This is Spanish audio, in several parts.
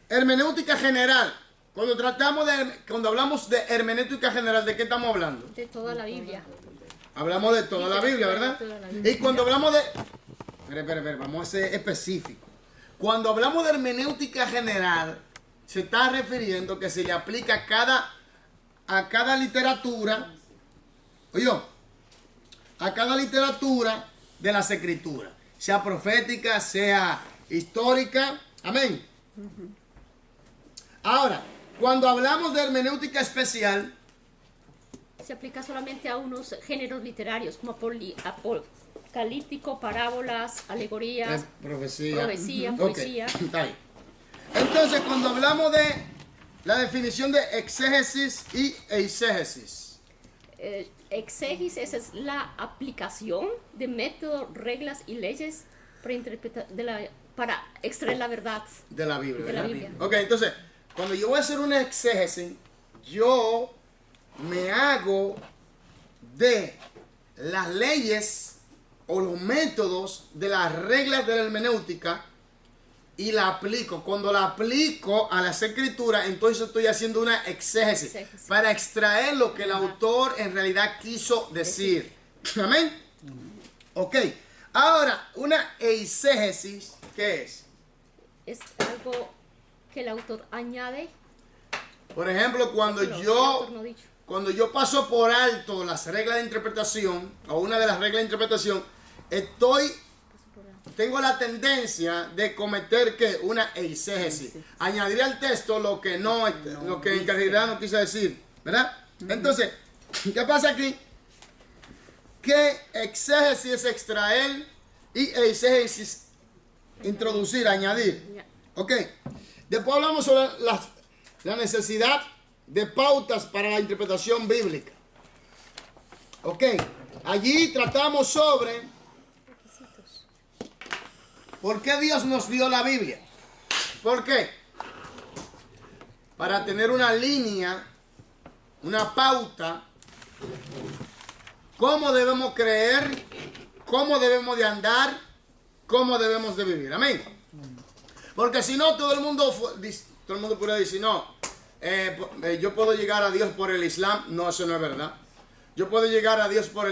hermenéutica general. Cuando hablamos de hermenéutica general, ¿de qué estamos hablando? De toda la Biblia. Hablamos de toda la Biblia, ¿verdad? Toda la Biblia. Y cuando hablamos de... Espera, vamos a ser específicos. Cuando hablamos de hermenéutica general, se está refiriendo que se le aplica a cada literatura, oye, a cada literatura de las escrituras, sea profética, sea histórica, amén. Ahora, cuando hablamos de hermenéutica especial, Se aplica solamente a unos géneros literarios como apocalíptico, parábolas, alegorías, profecía, poesía. Ok, está ahí. Entonces, cuando hablamos de la definición de exégesis y eisegesis, Exégesis es la aplicación de métodos, reglas y leyes para extraer la verdad de la Biblia, de la ¿verdad? Biblia. Ok, entonces, cuando yo voy a hacer una exégesis, yo me hago de las leyes o los métodos de las reglas de la hermenéutica y la aplico. Cuando la aplico a las escrituras, entonces estoy haciendo una exégesis para extraer lo que el autor en realidad quiso decir. Amén. Ok. Ahora, una eisegesis, ¿qué es? Es algo que el autor añade. Por ejemplo, cuando El autor no ha dicho. cuando yo paso por alto las reglas de interpretación, o una de las reglas de interpretación, tengo la tendencia de cometer que una eisegesis. Añadir al texto lo que lo que en realidad no quise decir, ¿verdad? Entonces, ¿qué pasa aquí? Que exégesis es extraer y eisegesis introducir, añadir. Ok. Después hablamos sobre la necesidad de pautas para la interpretación bíblica. Ok. Allí tratamos sobre por qué Dios nos dio la Biblia. ¿Por qué? Para tener una línea, una pauta, cómo debemos creer, cómo debemos de andar, cómo debemos de vivir. Amén. Porque si no, todo el mundo puede decir, no, yo puedo llegar a Dios por el Islam. No, eso no es verdad. Yo puedo llegar a Dios por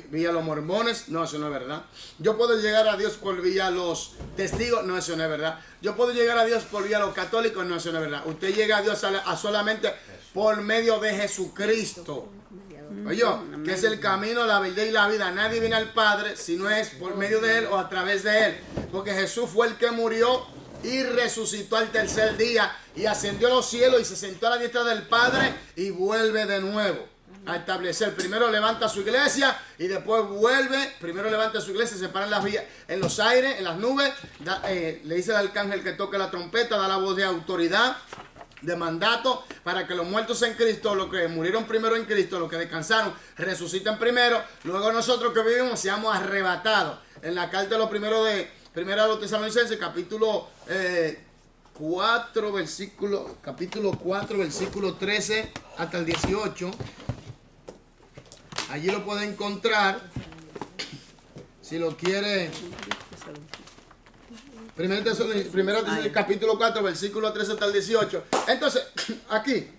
vía los mormones. No, eso no es verdad. Yo puedo llegar a Dios por vía los testigos. No, eso no es verdad. Yo puedo llegar a Dios por vía los católicos. No, eso no es verdad. Usted llega a Dios solamente por medio de Jesucristo. Oye, que es el camino, la verdad y la vida. Nadie viene al Padre si no es por medio de Él o a través de Él. Porque Jesús fue el que murió y resucitó al tercer día y ascendió a los cielos y se sentó a la diestra del Padre y vuelve de nuevo a establecer. Primero levanta su iglesia y después vuelve. Primero levanta su iglesia, se para en los aires, en las nubes. Le dice al arcángel que toque la trompeta, da la voz de autoridad, de mandato, para que los muertos en Cristo, los que murieron primero en Cristo, los que descansaron, resuciten primero. Luego nosotros que vivimos seamos arrebatados. En la carta de los primeros de Primera de los Tesalonicenses, capítulo 4, versículo 13 hasta el 18. Allí lo puede encontrar. Si lo quiere. Primera Tesalonicenses, capítulo 4, versículo 13 hasta el 18. Entonces, aquí,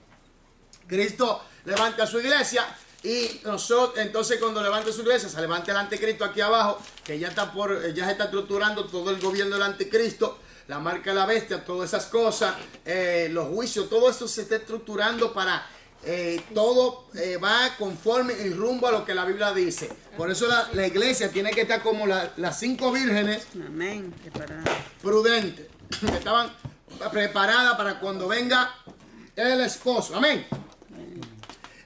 Cristo levanta su iglesia. Y nosotros, entonces, cuando levante su iglesia, se levanta el anticristo aquí abajo, que ya se está estructurando todo el gobierno del anticristo, la marca de la bestia, todas esas cosas, los juicios, todo eso se está estructurando para todo va conforme y rumbo a lo que la Biblia dice. Por eso la iglesia tiene que estar como las 5 vírgenes. Amén. Prudentes, que estaban preparadas para cuando venga el esposo. Amén.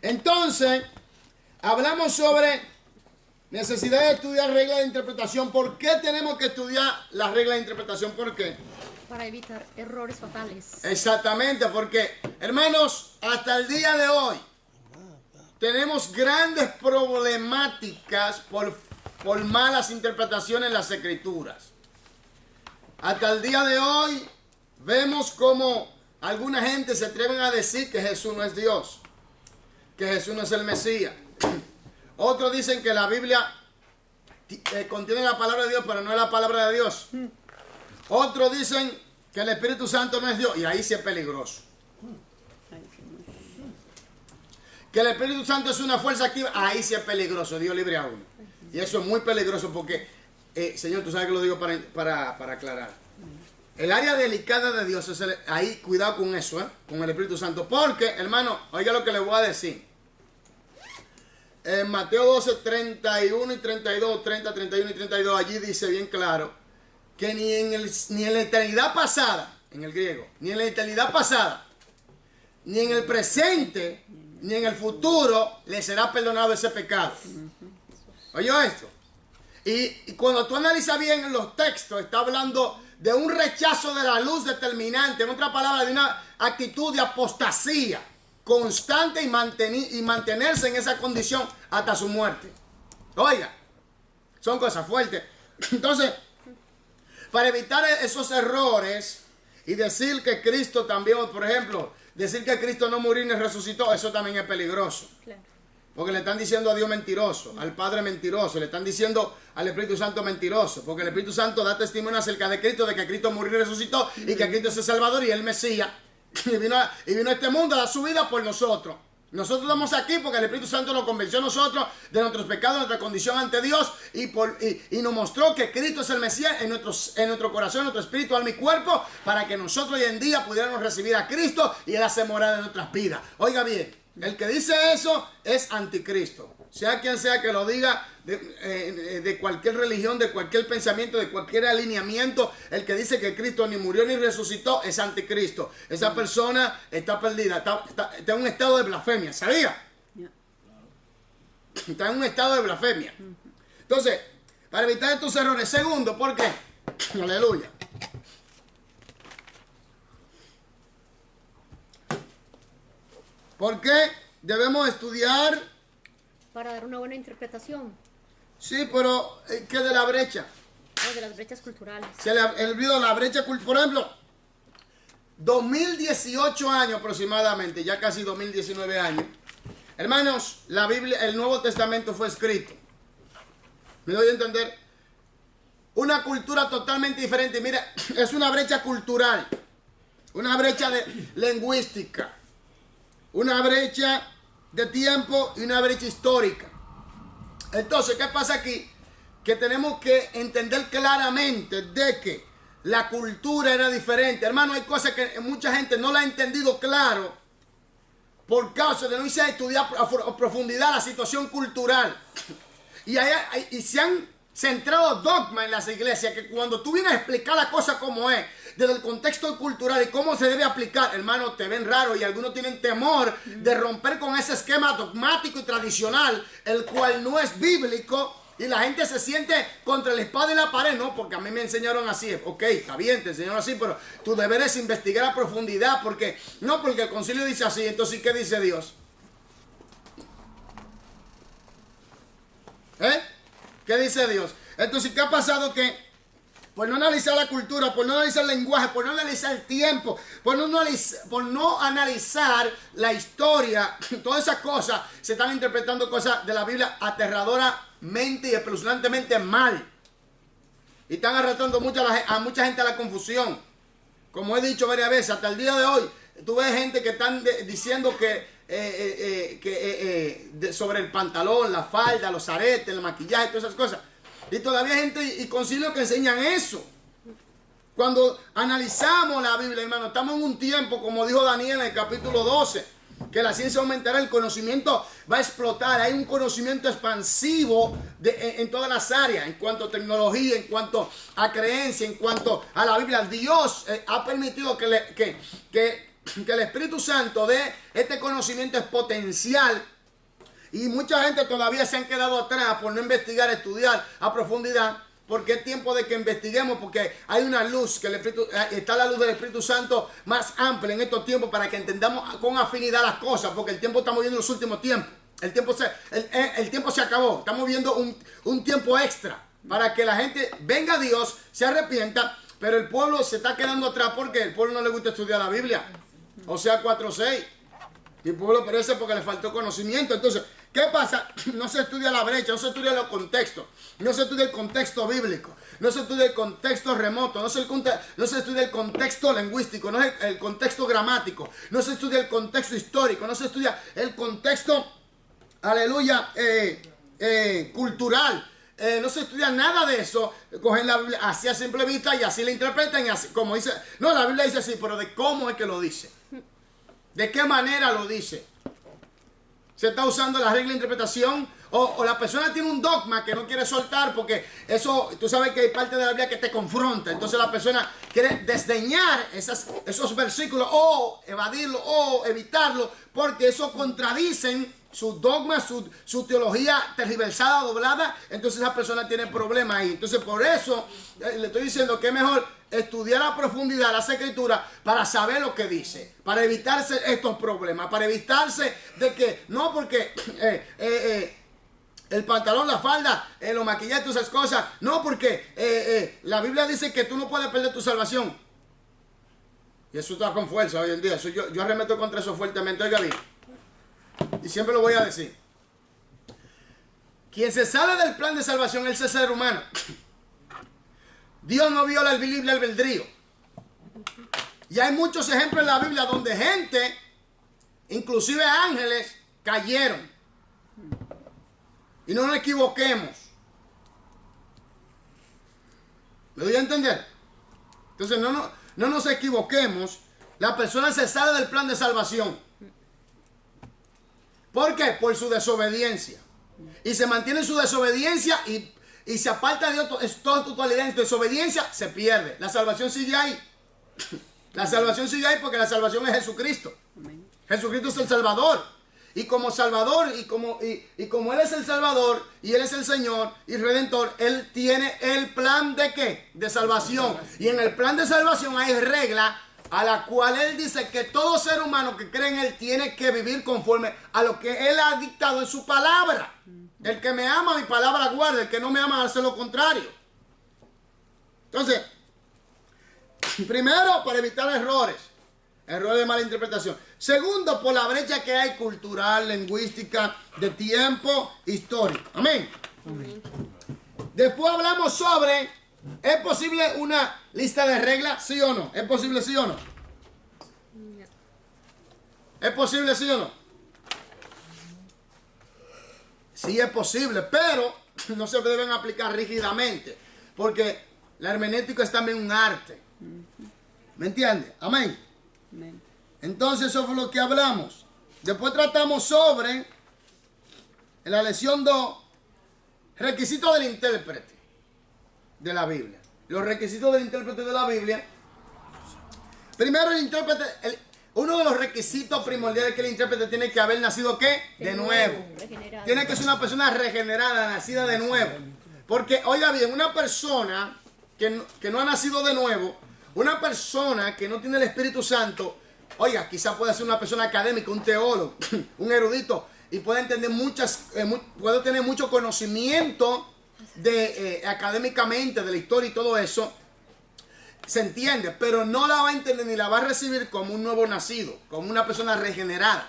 Entonces, hablamos sobre necesidad de estudiar reglas de interpretación. ¿Por qué tenemos que estudiar las reglas de interpretación? ¿Por qué? Para evitar errores fatales. Exactamente, porque, hermanos, hasta el día de hoy tenemos grandes problemáticas por malas interpretaciones en las Escrituras. Hasta el día de hoy vemos como alguna gente se atreven a decir que Jesús no es Dios, que Jesús no es el Mesías. Otros dicen que la Biblia contiene la palabra de Dios, pero no es la palabra de Dios. Otros dicen que el Espíritu Santo no es Dios, y ahí sí es peligroso. Que el Espíritu Santo es una fuerza activa, ahí sí es peligroso, Dios libre a uno. Y eso es muy peligroso porque, Señor, tú sabes que lo digo para aclarar. El área delicada de Dios es ahí, cuidado con eso, con el Espíritu Santo. Porque, hermano, oiga lo que le voy a decir. En Mateo 12, 31 y 32, 30, 31 y 32, allí dice bien claro que ni en la eternidad pasada, en el griego, ni en la eternidad pasada, ni en el presente, ni en el futuro, le será perdonado ese pecado. ¿Oye esto? Y cuando tú analizas bien los textos, está hablando de un rechazo de la luz determinante, en otra palabra, de una actitud de apostasía constante y mantenerse en esa condición hasta su muerte. Oiga, son cosas fuertes. Entonces, para evitar esos errores y decir que Cristo también, por ejemplo, decir que Cristo no murió ni resucitó, eso también es peligroso. Claro. Porque le están diciendo a Dios mentiroso, al Padre mentiroso, le están diciendo al Espíritu Santo mentiroso, porque el Espíritu Santo da testimonio acerca de Cristo, de que Cristo murió y resucitó, y que Cristo es el Salvador y el Mesías, y vino a este mundo a dar su vida por nosotros. Nosotros estamos aquí porque el Espíritu Santo nos convenció a nosotros de nuestros pecados, de nuestra condición ante Dios, y nos mostró que Cristo es el Mesías en nuestro corazón, en nuestro espíritu, alma y cuerpo, para que nosotros hoy en día pudiéramos recibir a Cristo y Él hace morada en nuestras vidas. Oiga bien, el que dice eso es anticristo. Sea quien sea que lo diga, de cualquier religión, de cualquier pensamiento, de cualquier alineamiento, el que dice que Cristo ni murió ni resucitó es anticristo. Esa persona está perdida, está en un estado de blasfemia, ¿sabía? Está en un estado de blasfemia. Entonces, para evitar estos errores, segundo, ¿por qué? Aleluya. ¿Por qué debemos estudiar? Para dar una buena interpretación. Sí, pero ¿qué de la brecha? De las brechas culturales. Se le olvidó la brecha cultural. Por ejemplo, 2018 años aproximadamente, ya casi 2019 años. Hermanos, la Biblia, el Nuevo Testamento fue escrito. ¿Me doy a entender? Una cultura totalmente diferente. Mira, es una brecha cultural, una brecha lingüística, una brecha de tiempo y una brecha histórica. Entonces, ¿qué pasa aquí? Que tenemos que entender claramente de que la cultura era diferente. Hermano, hay cosas que mucha gente no la ha entendido claro por causa de no irse a estudiar a profundidad la situación cultural. Y se han centrado dogmas en las iglesias que cuando tú vienes a explicar la cosa como es, desde el contexto cultural y cómo se debe aplicar, hermano, te ven raro y algunos tienen temor de romper con ese esquema dogmático y tradicional, el cual no es bíblico, y la gente se siente contra la espada y la pared. No, porque a mí me enseñaron así. Ok, está bien, te enseñaron así, pero tú deberes investigar a profundidad, porque el concilio dice así. Entonces, ¿qué dice Dios? ¿Qué dice Dios? Entonces, ¿qué ha pasado? Que por no analizar la cultura, por no analizar el lenguaje, por no analizar el tiempo, por no analizar la historia, todas esas cosas, se están interpretando cosas de la Biblia aterradoramente y espeluznantemente mal. Y están arrastrando a mucha gente a la confusión. Como he dicho varias veces, hasta el día de hoy, tú ves gente que están diciendo que sobre el pantalón, la falda, los aretes, el maquillaje, todas esas cosas. Y todavía hay gente y concilios que enseñan eso. Cuando analizamos la Biblia, hermano, estamos en un tiempo, como dijo Daniel en el capítulo 12, que la ciencia aumentará, el conocimiento va a explotar. Hay un conocimiento expansivo en todas las áreas, en cuanto a tecnología, en cuanto a creencia, en cuanto a la Biblia. Dios ha permitido que el Espíritu Santo dé este conocimiento exponencial. Y mucha gente todavía se han quedado atrás por no investigar, estudiar a profundidad, porque es tiempo de que investiguemos, porque hay una luz, está la luz del Espíritu Santo más amplia en estos tiempos para que entendamos con afinidad las cosas, porque el tiempo estamos viendo los últimos tiempos. El tiempo se acabó, estamos viendo un tiempo extra para que la gente venga a Dios, se arrepienta, pero el pueblo se está quedando atrás porque el pueblo no le gusta estudiar la Biblia. O sea, 4:6. Y el pueblo perece porque le faltó conocimiento. Entonces, ¿qué pasa? No se estudia la brecha, no se estudia los contextos, no se estudia el contexto bíblico. no se estudia el contexto remoto, no se estudia el contexto lingüístico, no es el contexto gramático, no se estudia el contexto histórico, no se estudia el contexto, aleluya, cultural. No se estudia nada de eso. Cogen la Biblia así a simple vista y así la interpretan y así, como dice. No, la Biblia dice así, pero de cómo es que lo dice. ¿De qué manera lo dice? Se está usando la regla de interpretación o la persona tiene un dogma que no quiere soltar porque eso, tú sabes que hay parte de la Biblia que te confronta. Entonces la persona quiere desdeñar esos versículos o evadirlo o evitarlo porque eso contradicen sus dogmas, su teología tergiversada, doblada. Entonces esa persona tiene problemas ahí. Entonces por eso le estoy diciendo que es mejor estudiar a profundidad las escrituras para saber lo que dice, para evitarse estos problemas, para evitarse de que, no porque el pantalón, la falda, los maquillajes, todas esas cosas, no porque la Biblia dice que tú no puedes perder tu salvación. Y eso está con fuerza hoy en día. Eso yo arremeto contra eso fuertemente. Oiga bien, y siempre lo voy a decir. Quien se sale del plan de salvación es el ser humano. Dios no viola el libre albedrío. Y hay muchos ejemplos en la Biblia donde gente, inclusive ángeles, cayeron. Y no nos equivoquemos. ¿Me doy a entender? Entonces no nos equivoquemos. La persona se sale del plan de salvación. ¿Por qué? Por su desobediencia. Y se mantiene en su desobediencia y se aparta de Dios en toda totalidad. En su desobediencia se pierde. La salvación sigue ahí. La salvación sigue ahí porque la salvación es Jesucristo. Jesucristo es el Salvador. Y como Salvador, y como Él es el Salvador, y Él es el Señor y Redentor, Él tiene el plan de ¿qué? De salvación. Y en el plan de salvación hay regla a la cual Él dice que todo ser humano que cree en Él tiene que vivir conforme a lo que Él ha dictado en su palabra. El que me ama, mi palabra guarda. El que no me ama, hace lo contrario. Entonces, primero, para evitar errores de mala interpretación. Segundo, por la brecha que hay cultural, lingüística, de tiempo histórico. Amén. Amén. Después hablamos sobre, ¿es posible una lista de reglas? ¿Sí o no? ¿Es posible sí o no? No. ¿Es posible sí o no? Sí es posible, pero no se deben aplicar rígidamente, porque la hermenéutica es también un arte. ¿Me entiendes? Amén. Amén. Entonces eso fue lo que hablamos. Después tratamos sobre, en la lección 2, requisitos del intérprete de la Biblia. Los requisitos del intérprete de la Biblia. Primero el intérprete, uno de los requisitos primordiales que el intérprete tiene que haber nacido ¿qué? De nuevo. Regenerado. Tiene que ser una persona regenerada, nacida de nuevo. Porque, oiga bien, una persona que no ha nacido de nuevo, una persona que no tiene el Espíritu Santo, oiga, quizá puede ser una persona académica, un teólogo, un erudito, y puede entender puede tener mucho conocimiento académicamente de la historia y todo eso. Se entiende, pero no la va a entender ni la va a recibir como un nuevo nacido, como una persona regenerada.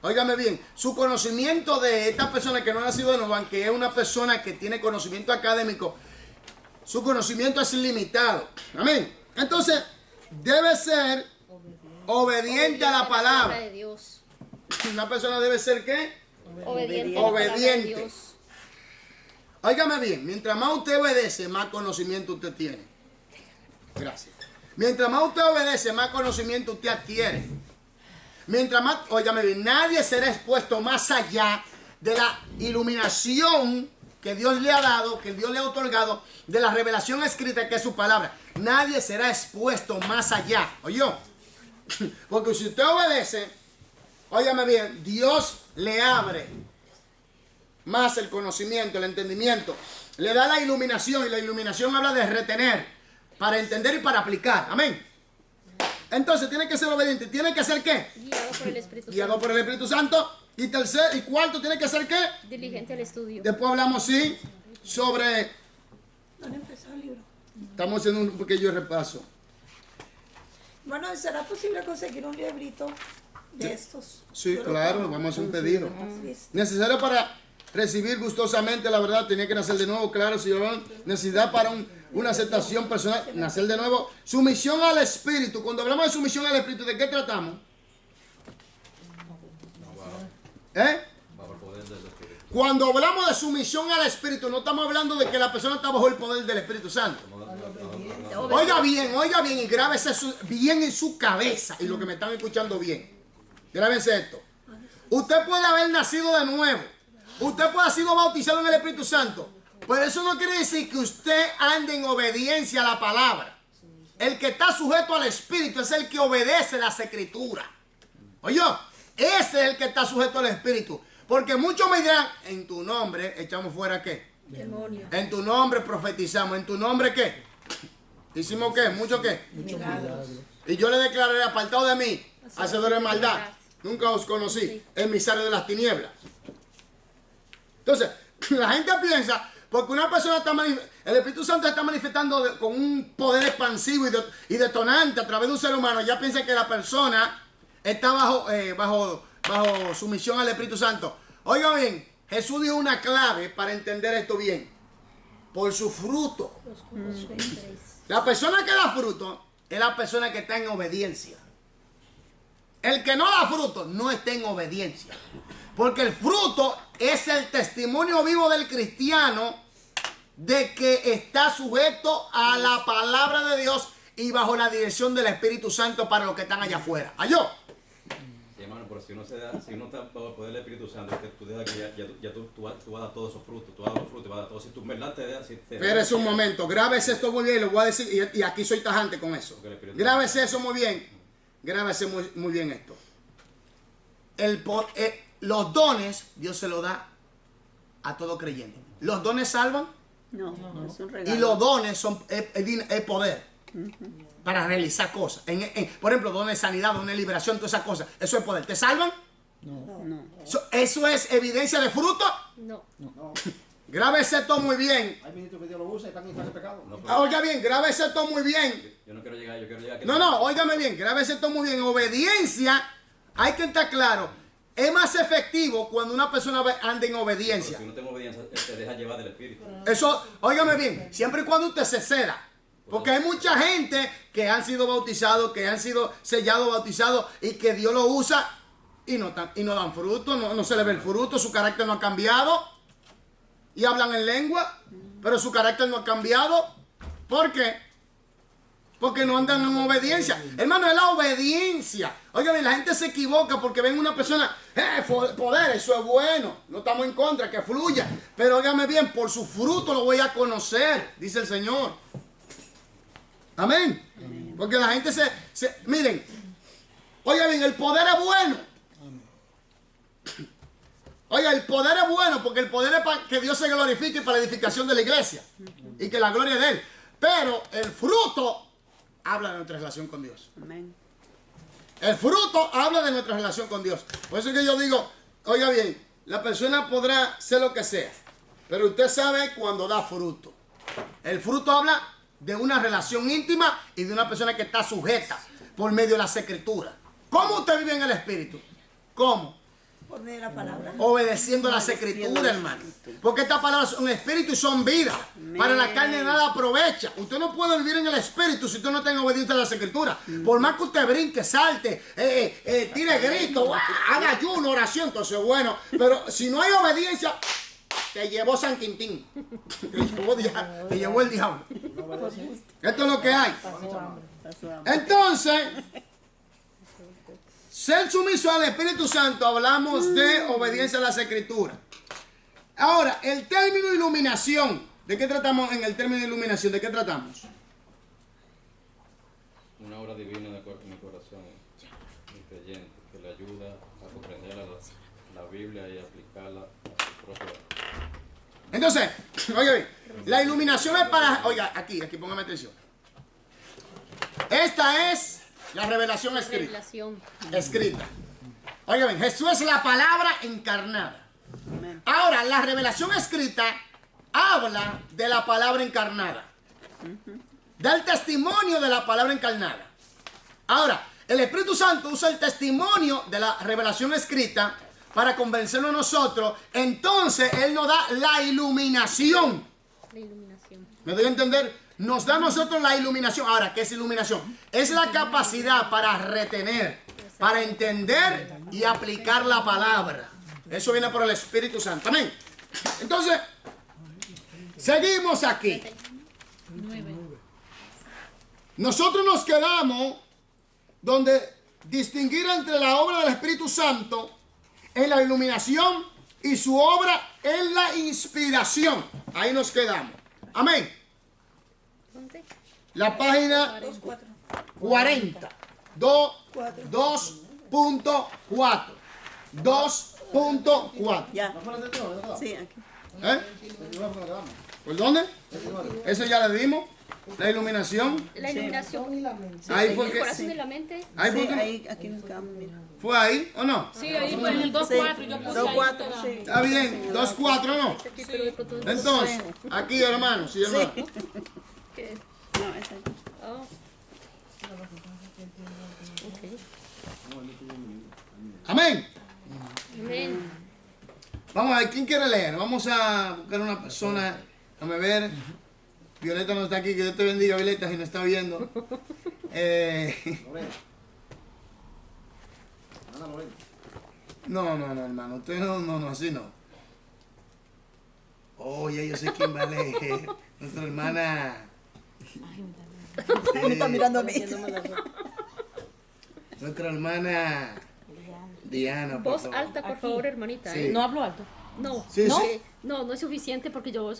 Óigame bien, su conocimiento de esta persona que no ha nacido de nuevo, aunque es una persona que tiene conocimiento académico, su conocimiento es ilimitado. Amén. Entonces, debe ser obediente a la palabra. De Dios. Una persona debe ser ¿qué? Obediente. a la palabra de Obediente. Dios. Óigame bien, mientras más usted obedece, más conocimiento usted tiene. Gracias. Mientras más usted obedece, más conocimiento usted adquiere. Mientras más, óigame bien, nadie será expuesto más allá de la iluminación que Dios le ha dado, que Dios le ha otorgado, de la revelación escrita que es su palabra. Nadie será expuesto más allá. ¿Oyó? Porque si usted obedece, óigame bien, Dios le abre más el conocimiento, el entendimiento. Le da la iluminación, y la iluminación habla de retener, para entender y para aplicar. Amén. Entonces tiene que ser obediente. ¿Tiene que ser qué? Guiado por el Espíritu Guiado Santo. por el Espíritu Santo. Y cuarto, tiene que ser qué? Diligente al estudio. Después hablamos, sí, sobre... ¿Dónde empezó el libro? Estamos haciendo un pequeño repaso. Bueno, ¿será posible conseguir un librito de estos? Sí, Yo lo claro, tengo. vamos a hacer un pedido. Listo. Necesario para recibir gustosamente la verdad, tenía que nacer de nuevo, claro, señor. Necesidad para una aceptación personal, nacer de nuevo. Sumisión al Espíritu. Cuando hablamos de sumisión al Espíritu, ¿de qué tratamos? Bajo el poder del Espíritu. Cuando hablamos de sumisión al Espíritu, no estamos hablando de que la persona está bajo el poder del Espíritu Santo. Oiga bien y grábese bien en su cabeza. Y los que me están escuchando bien, grábense esto. Usted puede haber nacido de nuevo. Usted puede haber sido bautizado en el Espíritu Santo. Pero eso no quiere decir que usted ande en obediencia a la palabra. El que está sujeto al Espíritu es el que obedece las Escrituras. Oye, ese es el que está sujeto al Espíritu. Porque muchos me dirán, en tu nombre echamos fuera ¿qué? Demonio. En tu nombre profetizamos. ¿En tu nombre qué? ¿Hicimos qué? ¿Mucho qué? Y yo le declararé, apartado de mí, hacedor de maldad. Nunca os conocí, emisario de las tinieblas. Entonces, la gente piensa, porque una persona está el Espíritu Santo está manifestando con un poder expansivo y detonante a través de un ser humano, ya piensa que la persona está bajo sumisión al Espíritu Santo. Oiga bien, Jesús dio una clave para entender esto bien. Por su fruto. La persona que da fruto es la persona que está en obediencia. El que no da fruto no está en obediencia. Porque el fruto es el testimonio vivo del cristiano de que está sujeto a la palabra de Dios y bajo la dirección del Espíritu Santo para los que están allá afuera. ¿Ayó? Sí, hermano, pero si uno está bajo el poder del Espíritu Santo, que tú dejas que tú vas a dar todos esos frutos, tú vas a dar los frutos, vas a dar todo. Si tú en verdad te dejas... Espérese un momento, grábese esto muy bien, lo voy a decir, y aquí soy tajante con eso. Grábese eso muy bien, grábese muy bien esto. Los dones, Dios se los da a todo creyente. ¿Los dones salvan? No, es un regalo. Y los dones es poder para realizar cosas. Por ejemplo, dones de sanidad, dones de liberación, todas esas cosas. Eso es poder. ¿Te salvan? No. ¿Eso es evidencia de fruto? No. Grábese esto muy bien. Hay ministros que Dios lo usa y están en ese pecado. Oiga bien, grábese esto muy bien. Yo no quiero llegar, yo quiero llegar... No, óigame bien, grábese esto muy bien. Obediencia, hay que estar claro, es más efectivo cuando una persona anda en obediencia. Si no tengo obediencia, te deja llevar del Espíritu. Eso, óigame bien, siempre y cuando usted se ceda. Porque hay mucha gente que han sido bautizados, que han sido sellados, bautizados y que Dios lo usa y no dan fruto, no se le ve el fruto, su carácter no ha cambiado. Y hablan en lengua, pero su carácter no ha cambiado. ¿Por qué? Porque no andan en obediencia. Hermano, es la obediencia. Oigan, la gente se equivoca porque ven una persona, poder, eso es bueno. No estamos en contra, que fluya. Pero óigame bien, por su fruto lo voy a conocer, dice el Señor. Amén. Porque la gente miren, oigan bien, el poder es bueno. Oiga, el poder es bueno porque el poder es para que Dios se glorifique para la edificación de la iglesia y que la gloria es de Él. Pero el fruto habla de nuestra relación con Dios. Amén. El fruto habla de nuestra relación con Dios. Por eso es que yo digo, oiga bien, la persona podrá ser lo que sea, pero usted sabe cuando da fruto. El fruto habla de una relación íntima y de una persona que está sujeta por medio de las Escrituras. ¿Cómo usted vive en el Espíritu? ¿Cómo? Por medio de la palabra. Obedeciendo las Escrituras, hermano. Porque estas palabras son espíritu y son vida. Para la carne nada aprovecha. Usted no puede vivir en el Espíritu si usted no está obediente a las Escrituras. Por más que usted brinque, salte, tire gritos, haga ayuno, oración, entonces bueno. Pero si no hay obediencia, te llevó San Quintín. Te llevó el diablo. Esto es lo que hay. Entonces, ser sumiso al Espíritu Santo, hablamos de obediencia a las Escrituras. Ahora, el término iluminación. ¿De qué tratamos en el término iluminación? ¿De qué tratamos? Una obra divina en el corazón del creyente que le ayuda a comprender la Biblia y aplicarla a su propia. Entonces, oye bien, la iluminación es para... Oiga, aquí, póngame atención. Esta es la revelación escrita. Revelación. Escrita. Oiga bien, Jesús es la palabra encarnada. Amén. Ahora, la revelación escrita habla de la palabra encarnada. Del testimonio de la palabra encarnada. Ahora, el Espíritu Santo usa el testimonio de la revelación escrita para convencernos a nosotros. Entonces, Él nos da la iluminación. La iluminación. ¿Me doy a entender? nos da a nosotros la iluminación. Ahora, ¿qué es iluminación? Es la capacidad para retener, para entender y aplicar la palabra. Eso viene por el Espíritu Santo. Amén. Entonces, seguimos aquí. Nosotros nos quedamos donde distinguir entre la obra del Espíritu Santo en la iluminación y su obra en la inspiración. Ahí nos quedamos. Amén. ¿Dónde? La página 40. 2.4. 2.4. Ya. ¿No fue la anterior? ¿Verdad? Sí, aquí. ¿Eh? ¿Por dónde? Eso ya le dimos. La iluminación. La iluminación. Ahí fue El que. corazón de la mente. Ahí fue Sí, que. ahí, aquí nos quedamos, mira. ¿Fue ahí o no? Sí, ahí fue en el 2-4. Yo puse 2-4, sí. Está bien. 2.4 no. Aquí, pero de pronto no Entonces, aquí hermano, sí hermano. sé. No, esa aquí. Oh. Ok. Amén. Amén. Vamos a ver, ¿quién quiere leer? Vamos a buscar una persona. Déjame ver. Violeta no está aquí, que Dios te bendiga, Violeta, si no está viendo. Lorena. Ana Lorena. No, hermano. Usted no, así no. Oh, ya yo sé quién va a leer. Nuestra hermana. Me está mirando a mí. Nuestra hermana Diana. por Voz favor. alta, por favor, hermanita. Sí. ¿eh? No hablo alto. No. Sí, no, sí. no es suficiente porque yo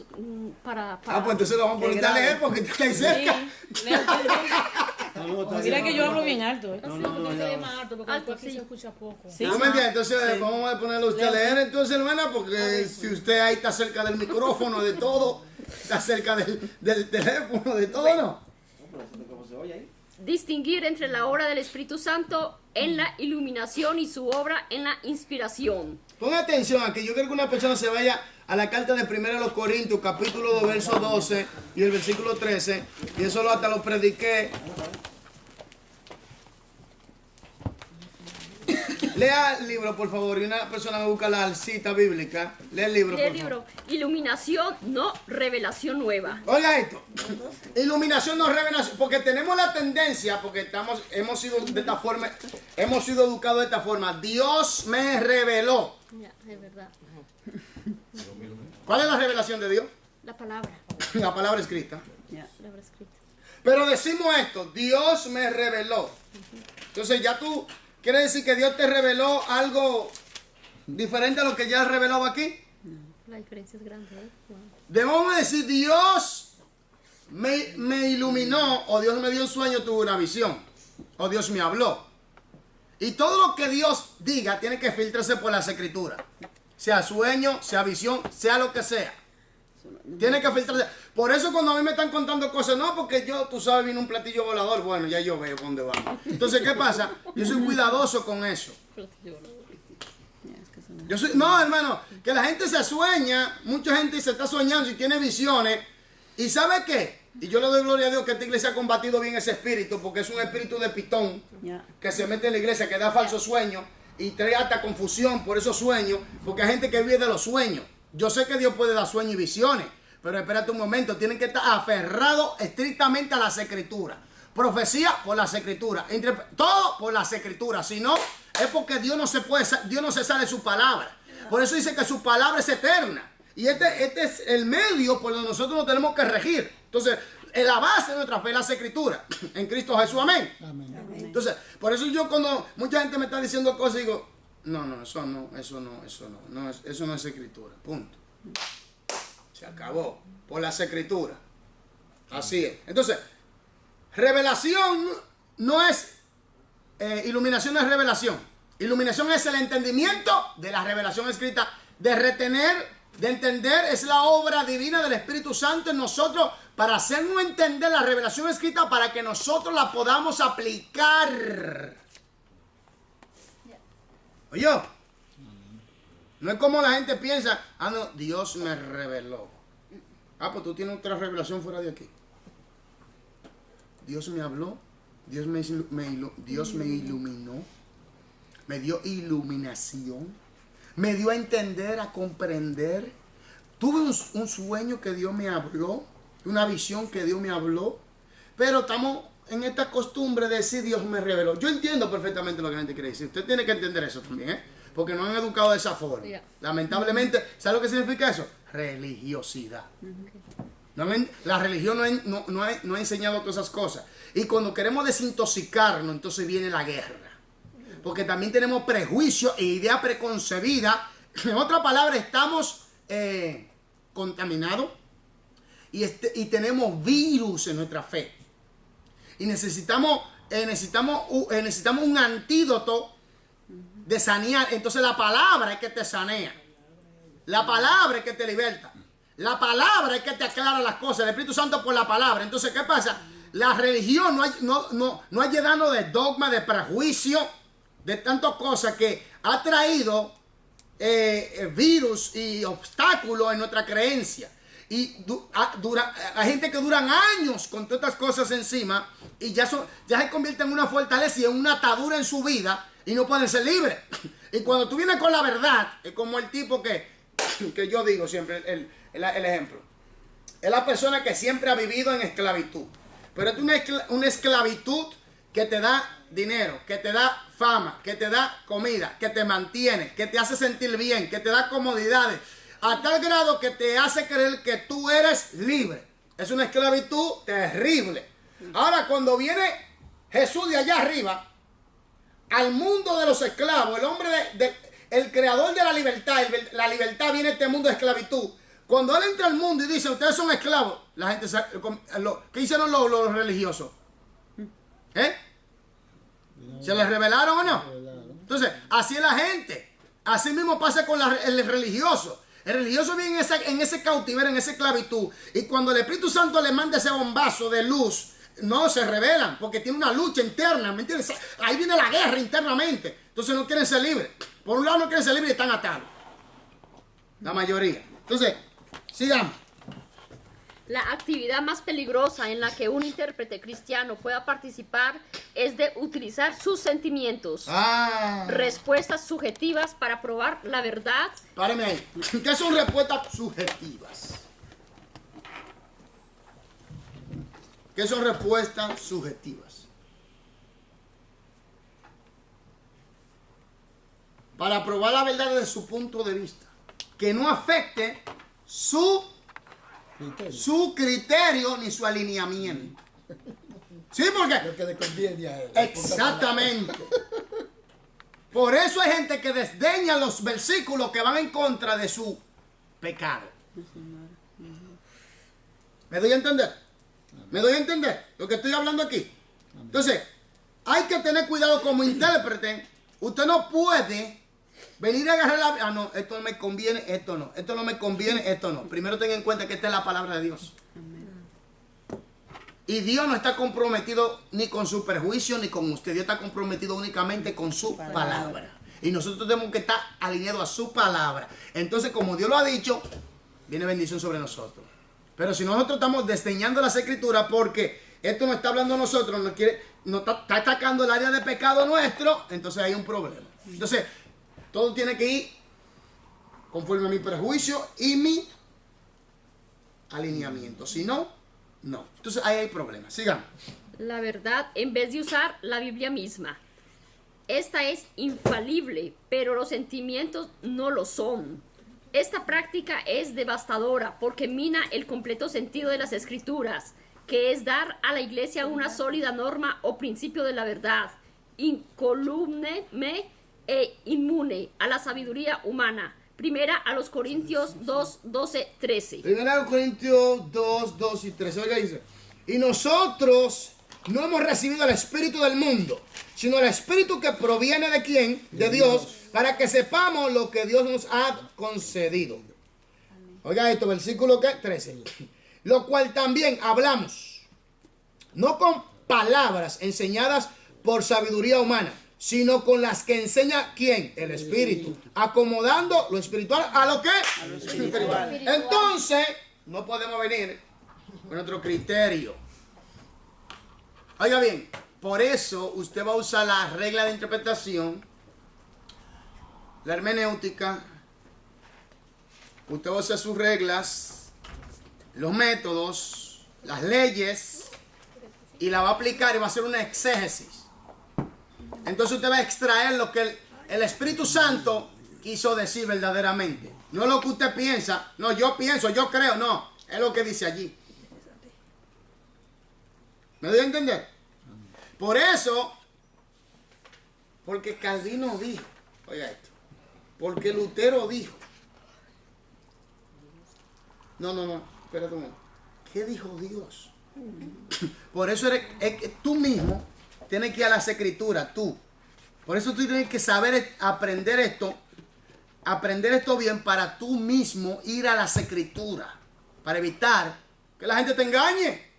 para Ah, pues entonces lo vamos a poner a leer porque está ahí cerca. Mira que yo hablo bien alto. No, no, ya. Más alto porque Alto, después aquí sí. se escucha poco. Sí. ¿No me entiende? Entonces vamos a ponerlo a usted a leer entonces, hermana, porque si usted ahí está cerca del micrófono, de todo, está cerca del teléfono, de todo, ¿no? No, pero eso es como se oye ahí. distinguir entre la obra del Espíritu Santo en la iluminación y su obra en la inspiración. Ponga atención aquí, yo quiero que una persona se vaya a la carta de 1 Corintios, capítulo 2, verso 12 y el versículo 13, y eso hasta lo prediqué. Lea el libro, por favor, y una persona me busca la cita bíblica. Lea el libro, Lee el por favor. libro Iluminación, no revelación nueva. Oiga esto, iluminación no es revelación, porque tenemos la tendencia, porque hemos sido de esta forma, hemos sido educados de esta forma. Dios me reveló. Ya, es verdad. ¿Cuál es la revelación de Dios? La palabra, La palabra escrita. Ya. la palabra escrita. Pero decimos esto, Dios me reveló. Entonces ya tú, ¿quiere decir que Dios te reveló algo diferente a lo que ya has revelado aquí? La diferencia es grande, ¿eh? Wow. Debemos decir, Dios me iluminó, o Dios me dio un sueño, tuve una visión, o Dios me habló. Y todo lo que Dios diga tiene que filtrarse por las escrituras. Sea sueño, sea visión, sea lo que sea. Tiene que filtrarse. Por eso cuando a mí me están contando cosas, no, porque yo, tú sabes, vino un platillo volador, bueno, ya yo veo dónde vamos. Entonces, ¿qué pasa? Yo soy cuidadoso con eso. Ya, es que eso no- Yo soy, no, hermano, que la gente se sueña, mucha gente se está soñando y tiene visiones. ¿Y sabe qué? Y yo le doy gloria a Dios que esta iglesia ha combatido bien ese espíritu, porque es un espíritu de pitón Ya. que se mete en la iglesia, que da falsos sueños y trae hasta confusión por esos sueños, porque hay gente que vive de los sueños. Yo sé que Dios puede dar sueños y visiones, pero espérate un momento, tienen que estar aferrados estrictamente a las escrituras. Profecía por las escrituras, todo por las escrituras, si no es porque Dios no se sale de su palabra. Por eso dice que su palabra es eterna. Y este es el medio por donde nosotros nos tenemos que regir. Entonces, la base de nuestra fe es las escrituras. En Cristo Jesús, amén. Entonces, por eso yo cuando mucha gente me está diciendo cosas, digo, no, eso no es escritura, punto. Se acabó, por las escrituras. Así es. Entonces, revelación no es, iluminación no es revelación. Iluminación es el entendimiento de la revelación escrita, de retener, de entender, es la obra divina del Espíritu Santo en nosotros para hacernos entender la revelación escrita para que nosotros la podamos aplicar. Oye, no es como la gente piensa, no, Dios me reveló. Pues tú tienes otra revelación fuera de aquí. Dios me habló, Dios me iluminó, me dio iluminación. Me dio a entender, a comprender. Tuve un sueño que Dios me habló. una visión que Dios me habló, pero estamos en esta costumbre de decir Dios me reveló. Yo entiendo perfectamente lo que la gente quiere decir. Usted tiene que entender eso también, ¿eh? Porque nos han educado de esa forma. Yeah. Lamentablemente, ¿sabe lo que significa eso? Religiosidad. La religión no ha enseñado todas esas cosas. Y cuando queremos desintoxicarnos, entonces viene la guerra. Porque también tenemos prejuicios e ideas preconcebidas. En otras palabras, estamos contaminados y tenemos virus en nuestra fe. Y necesitamos un antídoto de sanear. Entonces la palabra es que te sanea. La palabra es que te liberta. La palabra es que te aclara las cosas. El Espíritu Santo por la palabra. Entonces, ¿qué pasa? La religión no ha llenado de dogma, de prejuicio, de tantas cosas que ha traído virus y obstáculos en nuestra creencia. Y hay gente que duran años con todas estas cosas encima y ya se convierten en una fortaleza y en una atadura en su vida y no pueden ser libres. Y cuando tú vienes con la verdad, es como el tipo que yo digo siempre, el ejemplo. Es la persona que siempre ha vivido en esclavitud. Pero es una esclavitud que te da dinero, que te da fama, que te da comida, que te mantiene, que te hace sentir bien, que te da comodidades. A tal grado que te hace creer que tú eres libre. Es una esclavitud terrible. Ahora, cuando viene Jesús de allá arriba, al mundo de los esclavos, el hombre el creador de la libertad viene a este mundo de esclavitud. Cuando él entra al mundo y dice, ustedes son esclavos, la gente, ¿qué hicieron los religiosos? ¿Se les revelaron o no? Entonces, así es la gente. Así mismo pasa con el religioso. El religioso viene en ese cautiverio, en esa esclavitud. Y cuando el Espíritu Santo le manda ese bombazo de luz, no se rebelan, porque tiene una lucha interna, ¿me entiendes? Ahí viene la guerra internamente. Entonces no quieren ser libres. Por un lado no quieren ser libres y están atados. La mayoría. Entonces, sigamos. La actividad más peligrosa en la que un intérprete cristiano pueda participar es de utilizar sus sentimientos, respuestas subjetivas para probar la verdad. Páreme ahí. ¿Qué son respuestas subjetivas? ¿Qué son respuestas subjetivas? Para probar la verdad desde su punto de vista, que no afecte su criterio ni su alineamiento. Sí, porque Lo que le conviene a él. exactamente. Por eso hay gente que desdeña los versículos que van en contra de su pecado. ¿Me doy a entender? ¿Me doy a entender lo que estoy hablando aquí? Entonces, hay que tener cuidado como intérprete. Usted no puede venir a agarrar la... no, esto no me conviene, esto no. Esto no me conviene, esto no. Primero ten en cuenta que esta es la palabra de Dios. Y Dios no está comprometido ni con su perjuicio ni con usted. Dios está comprometido únicamente con su palabra. Y nosotros tenemos que estar alineados a su palabra. Entonces, como Dios lo ha dicho, viene bendición sobre nosotros. Pero si nosotros estamos desdeñando las escrituras porque esto no está hablando a nosotros, no está atacando el área de pecado nuestro, entonces hay un problema. Entonces, todo tiene que ir conforme a mi prejuicio y mi alineamiento. Si no, no. Entonces ahí hay problemas. Sigamos. La verdad en vez de usar la Biblia misma. Esta es infalible, pero los sentimientos no lo son. Esta práctica es devastadora porque mina el completo sentido de las escrituras, que es dar a la iglesia una sólida norma o principio de la verdad, incoluble e inmune a la sabiduría humana. Primera a los Corintios 2, 12, 13. Primera a los Corintios 2, 2 y 13. Oiga, dice, y nosotros no hemos recibido el espíritu del mundo, sino el espíritu que proviene de ¿quién? De Dios, para que sepamos lo que Dios nos ha concedido. Oiga esto, versículo 13. Lo cual también hablamos, no con palabras enseñadas por sabiduría humana, sino con las que enseña ¿quién? El Espíritu. Acomodando lo espiritual a lo que? A lo espiritual. Entonces, no podemos venir con otro criterio. Oiga bien, por eso usted va a usar la regla de interpretación, la hermenéutica, usted va a usar sus reglas, los métodos, las leyes y la va a aplicar y va a hacer una exégesis. Entonces usted va a extraer lo que el Espíritu Santo quiso decir verdaderamente. No lo que usted piensa, no, yo pienso, yo creo, no, es lo que dice allí. ¿Me doy a entender? Por eso, porque Calvino dijo, oiga esto, porque Lutero dijo, no, espérate un momento, ¿qué dijo Dios? Por eso es que tú mismo tienes que ir a las escrituras, tú. Por eso tú tienes que saber aprender esto bien para tú mismo ir a las escrituras, para evitar que la gente te engañe.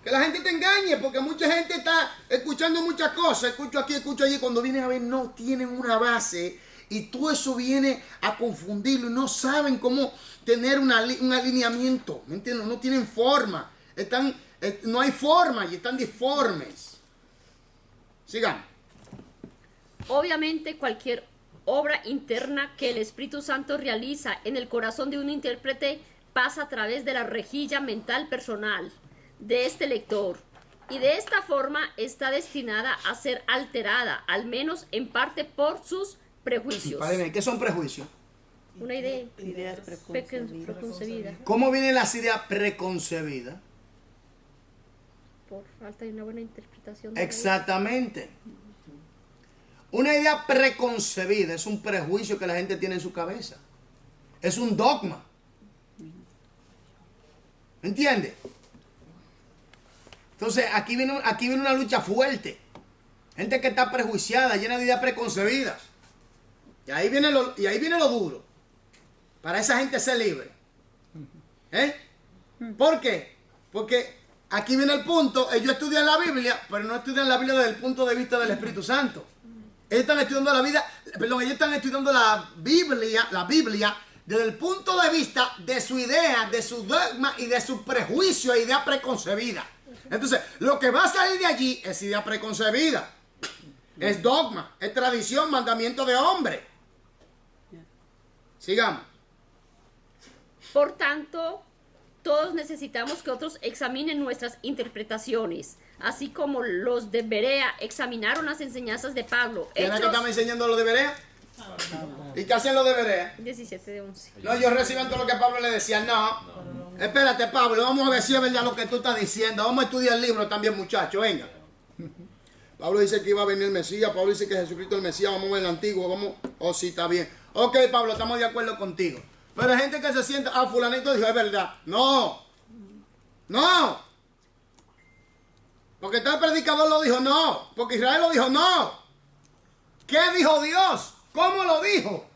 Que la gente te engañe, porque mucha gente está escuchando muchas cosas, escucho aquí, escucho allí, cuando vienen a ver no tienen una base y todo eso viene a confundirlo y no saben cómo tener un alineamiento, ¿me entiendes? No tienen forma, no hay forma y están disformes. Sigamos. Obviamente cualquier obra interna que el Espíritu Santo realiza en el corazón de un intérprete pasa a través de la rejilla mental personal de este lector y de esta forma está destinada a ser alterada, al menos en parte por sus prejuicios. Padre, ¿qué son prejuicios? Una idea Ideas preconcebidas. preconcebida ¿Cómo vienen las ideas preconcebidas? por falta de una buena interpretación de la Exactamente. Una idea preconcebida es un prejuicio que la gente tiene en su cabeza. Es un dogma. ¿Me entiendes? Entonces, aquí viene una lucha fuerte. Gente que está prejuiciada, llena de ideas preconcebidas. Y ahí viene lo duro. Para esa gente ser libre. ¿Por qué? Porque aquí viene el punto. Ellos estudian la Biblia, pero no estudian la Biblia desde el punto de vista del Espíritu Santo. Ellos están estudiando ellos están estudiando la Biblia desde el punto de vista de su idea, de su dogma y de su prejuicio e idea preconcebida. Entonces, lo que va a salir de allí es idea preconcebida. Es dogma, es tradición, mandamiento de hombre. Sigamos. Por tanto, todos necesitamos que otros examinen nuestras interpretaciones, así como los de Berea examinaron las enseñanzas de Pablo. ¿Quién es que Hechos estamos enseñando lo de Berea? ¿Y qué hacen los de Berea? 17 de 11. No, ellos reciben todo lo que Pablo le decía. No. Espérate, Pablo, vamos a ver si es verdad lo que tú estás diciendo. Vamos a estudiar el libro también, muchachos, venga. Pablo dice que iba a venir el Mesías. Pablo dice que Jesucristo es el Mesías. Vamos a ver el antiguo. Sí, está bien. Ok, Pablo, estamos de acuerdo contigo. Pero hay gente que se sienta, fulanito dijo, es verdad. No. Porque tal predicador lo dijo, no. Porque Israel lo dijo, no. ¿Qué dijo Dios? ¿Cómo lo dijo?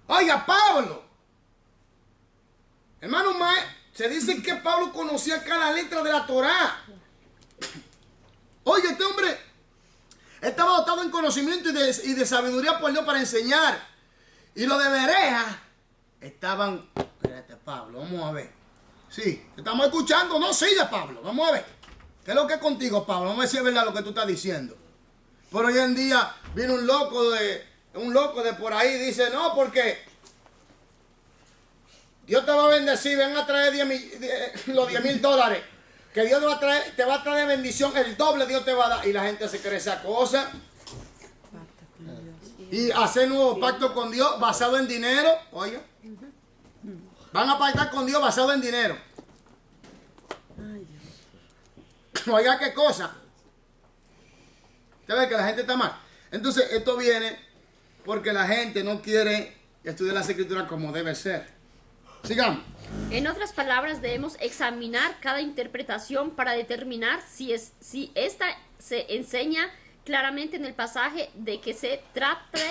Oiga, Pablo. Hermano, se dice que Pablo conocía cada letra de la Torá. Oye, este hombre estaba dotado en conocimiento y de sabiduría por Dios para enseñar. Y los de Berea estaban... Espérate, Pablo, vamos a ver. Sí, ¿te estamos escuchando? No, sigue, Pablo, vamos a ver. ¿Qué es lo que es contigo, Pablo? Vamos a ver si es verdad lo que tú estás diciendo. Pero hoy en día viene un loco de por ahí y dice, no, porque Dios te va a bendecir, ven a traer los $10,000. Que Dios te va a traer bendición, el doble Dios te va a dar. Y la gente se cree esa cosa. Y hacer nuevo pacto con Dios basado en dinero. Oye, van a pactar con Dios basado en dinero. Oiga, qué cosa. Usted ve que la gente está mal. Entonces, esto viene porque la gente no quiere estudiar las escrituras como debe ser. Sigamos. En otras palabras, debemos examinar cada interpretación para determinar si esta se enseña claramente en el pasaje de que se trate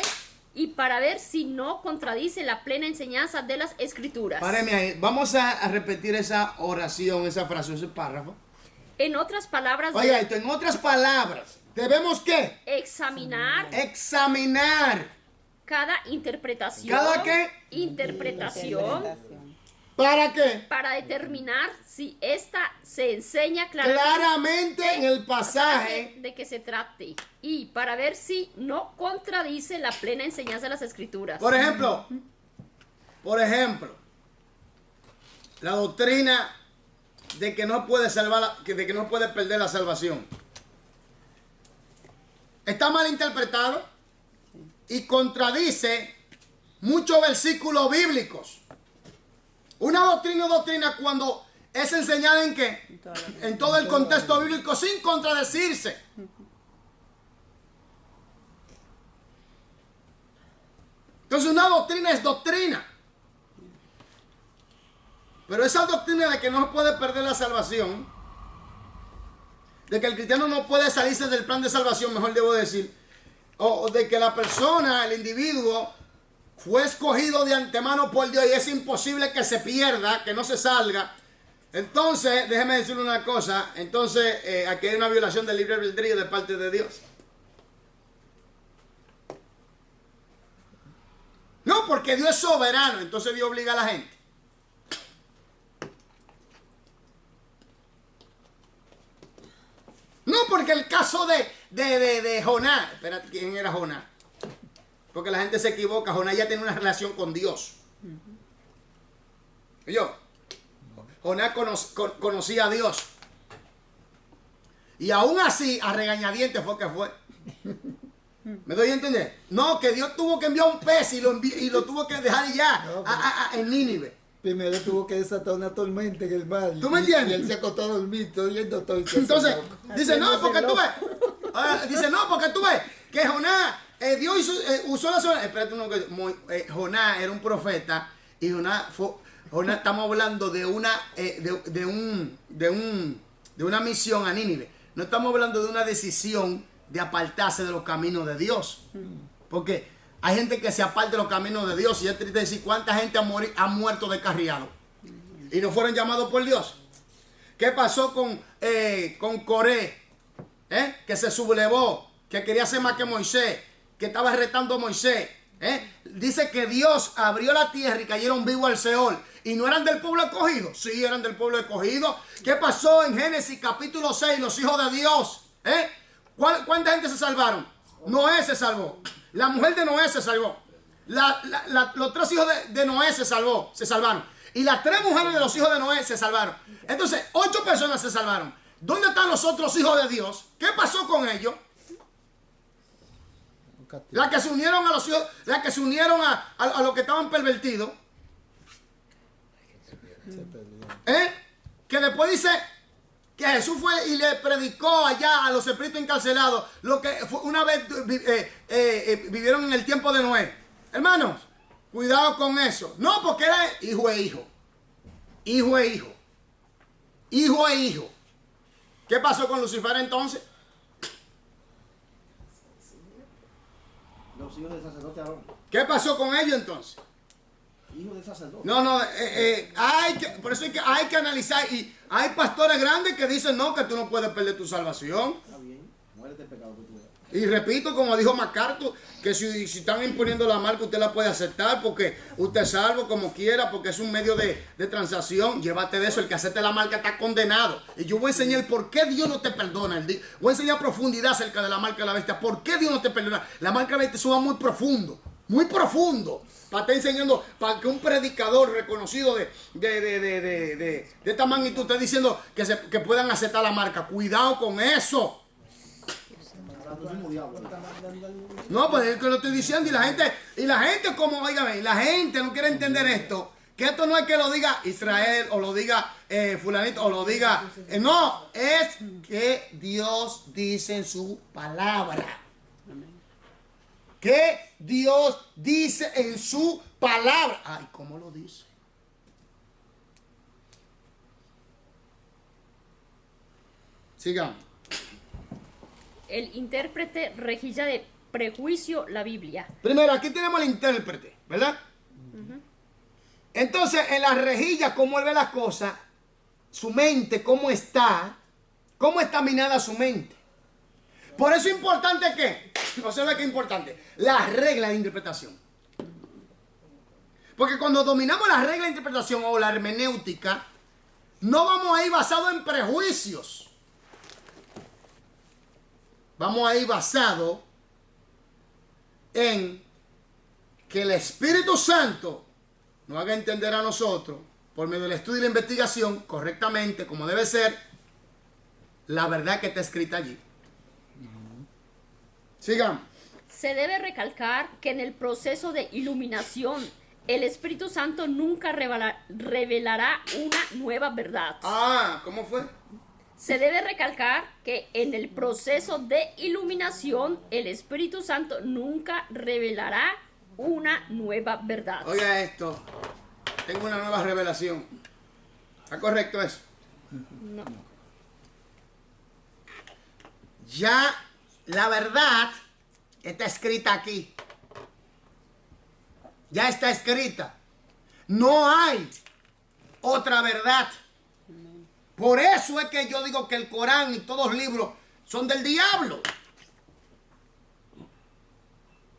y para ver si no contradice la plena enseñanza de las escrituras. Páreme ahí. Vamos a repetir esa oración, esa frase, ese párrafo. En otras palabras, Oiga, esto, en otras palabras, ¿debemos qué? examinar Examinar. cada interpretación. ¿Cada qué? Interpretación ¿Para qué? para determinar si esta se enseña Claramente en el pasaje. de que se trate y para ver si no contradice la plena enseñanza de las Escrituras. Por ejemplo, la doctrina de que no puede de que no puede perder la salvación. Está mal interpretado y contradice muchos versículos bíblicos. Una doctrina es doctrina cuando es enseñada en qué? En todo el contexto bíblico sin contradecirse. Entonces una doctrina es doctrina. Pero esa doctrina de que no puede perder la salvación, de que el cristiano no puede salirse del plan de salvación, mejor debo decir, o de que la persona, el individuo, fue escogido de antemano por Dios y es imposible que se pierda, que no se salga. Entonces, déjeme decirle una cosa, entonces aquí hay una violación del libre albedrío de parte de Dios. No, porque Dios es soberano, entonces Dios obliga a la gente. No, porque el caso de Jonás, espérate, ¿quién era Jonás? Porque la gente se equivoca, Jonás ya tiene una relación con Dios. Yo, Jonás conocía a Dios. Y aún así, a regañadientes fue que fue. ¿Me doy a entender? No, que Dios tuvo que enviar un pez y lo tuvo que dejar ya en Nínive. Primero tuvo que desatar una tormenta en el mar. ¿Tú me entiendes? Y él se acostó a dormir, todo yendo todo. Entonces, dice, no, porque tú ves. Dice, no, porque tú ves que Jonás, Dios usó la sola. Espérate Jonás era un profeta y Jonás estamos hablando de una misión a Nínive. No estamos hablando de una decisión de apartarse de los caminos de Dios. Porque hay gente que se aparta de los caminos de Dios y es triste decir cuánta gente ha muerto descarriado y no fueron llamados por Dios. ¿Qué pasó con Coré? Que se sublevó, que quería ser más que Moisés, que estaba retando a Moisés. Dice que Dios abrió la tierra y cayeron vivos al Seol. ¿Y no eran del pueblo escogido? Sí, eran del pueblo escogido. ¿Qué pasó en Génesis capítulo 6? Los hijos de Dios. ¿Cuánta gente se salvaron? Noé se salvó. La mujer de Noé se salvó. Los 3 hijos de Noé se salvaron. Y las 3 mujeres de los hijos de Noé se salvaron. Entonces, 8 personas se salvaron. ¿Dónde están los otros hijos de Dios? ¿Qué pasó con ellos? Las que se unieron a los hijos, las que se unieron a los que estaban pervertidos. Que después dice que Jesús fue y le predicó allá a los espíritus encarcelados lo que una vez vivieron en el tiempo de Noé. Hermanos, cuidado con eso. No, porque era hijo e hijo. Hijo e hijo. Hijo e hijo. ¿Qué pasó con Lucifer entonces? Los hijos del sacerdote Aarón. ¿Qué pasó con ellos entonces? Hijo del sacerdote. No, por eso hay que analizar. Y hay pastores grandes que dicen no, que tú no puedes perder tu salvación. Está bien, muérete el pecado que tú eres. Y repito, como dijo MacArthur, que si están imponiendo la marca, usted la puede aceptar porque usted es salvo como quiera, porque es un medio de transacción. Llévate de eso, el que acepte la marca está condenado. Y yo voy a enseñar por qué Dios no te perdona. Voy a enseñar profundidad acerca de la marca de la bestia. ¿Por qué Dios no te perdona? La marca de la bestia suba muy profundo, muy profundo. Para estar enseñando, para que un predicador reconocido de esta magnitud esté diciendo que puedan aceptar la marca. Cuidado con eso. No, pues es que lo estoy diciendo y la gente como, oígame, la gente no quiere entender esto, que esto no es que lo diga Israel o lo diga fulanito o lo diga, no, es que Dios dice en su palabra. Que Dios dice en su palabra. Ay, ¿cómo lo dice? Sigamos. El intérprete rejilla de prejuicio la Biblia. Primero, aquí tenemos el intérprete, ¿verdad? Entonces, en la rejilla, cómo él ve las cosas, su mente, cómo está minada su mente. Por eso es importante que, observa que es importante, las reglas de interpretación. Porque cuando dominamos la regla de interpretación o la hermenéutica, no vamos a ir basado en prejuicios. Vamos a ir basado en que el Espíritu Santo nos haga entender a nosotros, por medio del estudio y la investigación, correctamente, como debe ser, la verdad que está escrita allí. Sigamos. Se debe recalcar que en el proceso de iluminación, el Espíritu Santo nunca revelará una nueva verdad. Ah, ¿cómo fue? Se debe recalcar que en el proceso de iluminación, el Espíritu Santo nunca revelará una nueva verdad. Oiga esto. Tengo una nueva revelación. ¿Está correcto eso? No. Ya la verdad está escrita aquí. Ya está escrita. No hay otra verdad. Por eso es que yo digo que el Corán y todos los libros son del diablo.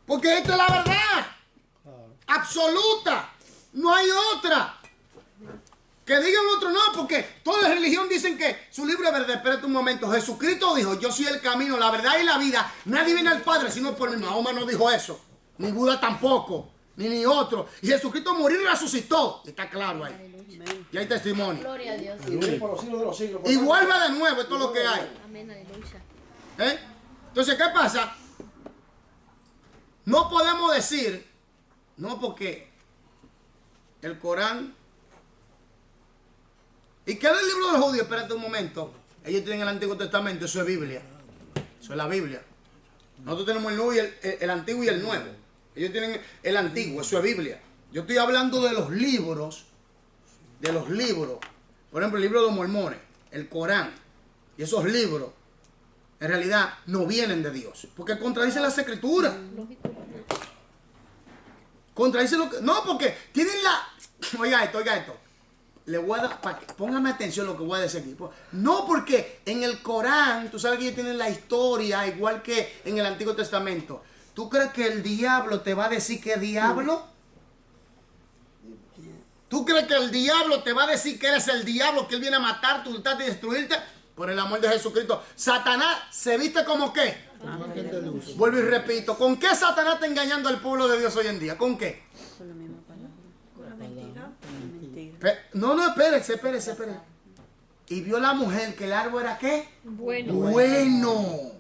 Porque esta es la verdad. Absoluta. No hay otra. Que digan otro no, porque toda la religión dicen que su libro es verdad. Espérate un momento. Jesucristo dijo, yo soy el camino, la verdad y la vida. Nadie viene al Padre sino por mí. Mahoma no dijo eso. Ni Buda tampoco. Ni otro. Y Jesucristo murió y resucitó. Está claro ahí. Y hay testimonio. Gloria a Dios. Y vive por los siglos de los siglos. Y vuelve de nuevo. Esto es lo que hay. Amén, aleluya. ¿Eh? Entonces, ¿qué pasa? No podemos decir, no, porque el Corán. ¿Y qué es el libro de los judíos? Espérate un momento. Ellos tienen el Antiguo Testamento, eso es Biblia. Eso es la Biblia. Nosotros tenemos el Nuevo y el Antiguo y el Nuevo. Ellos tienen el Antiguo, eso es Biblia. Yo estoy hablando de los libros. De los libros. Por ejemplo, el libro de los Mormones, el Corán. Y esos libros, en realidad, no vienen de Dios. Porque contradicen las Escrituras. Contradicen lo que... No, porque tienen la... Oiga esto, oiga esto. Le voy a dar... Póngame atención a lo que voy a decir aquí. No, porque en el Corán, tú sabes que ellos tienen la historia, igual que en el Antiguo Testamento. ¿Tú crees que el diablo te va a decir que es diablo? ¿Tú crees que el diablo te va a decir que eres el diablo, que él viene a matarte, hurtarte y destruirte? Por el amor de Jesucristo. Satanás se viste como ¿qué? Vuelvo y repito. ¿Con qué Satanás está engañando al pueblo de Dios hoy en día? ¿Con qué? Con la misma palabra. Con la mentira. Mentira. No, espérese. Y vio la mujer que el árbol era ¿qué? Bueno. Bueno.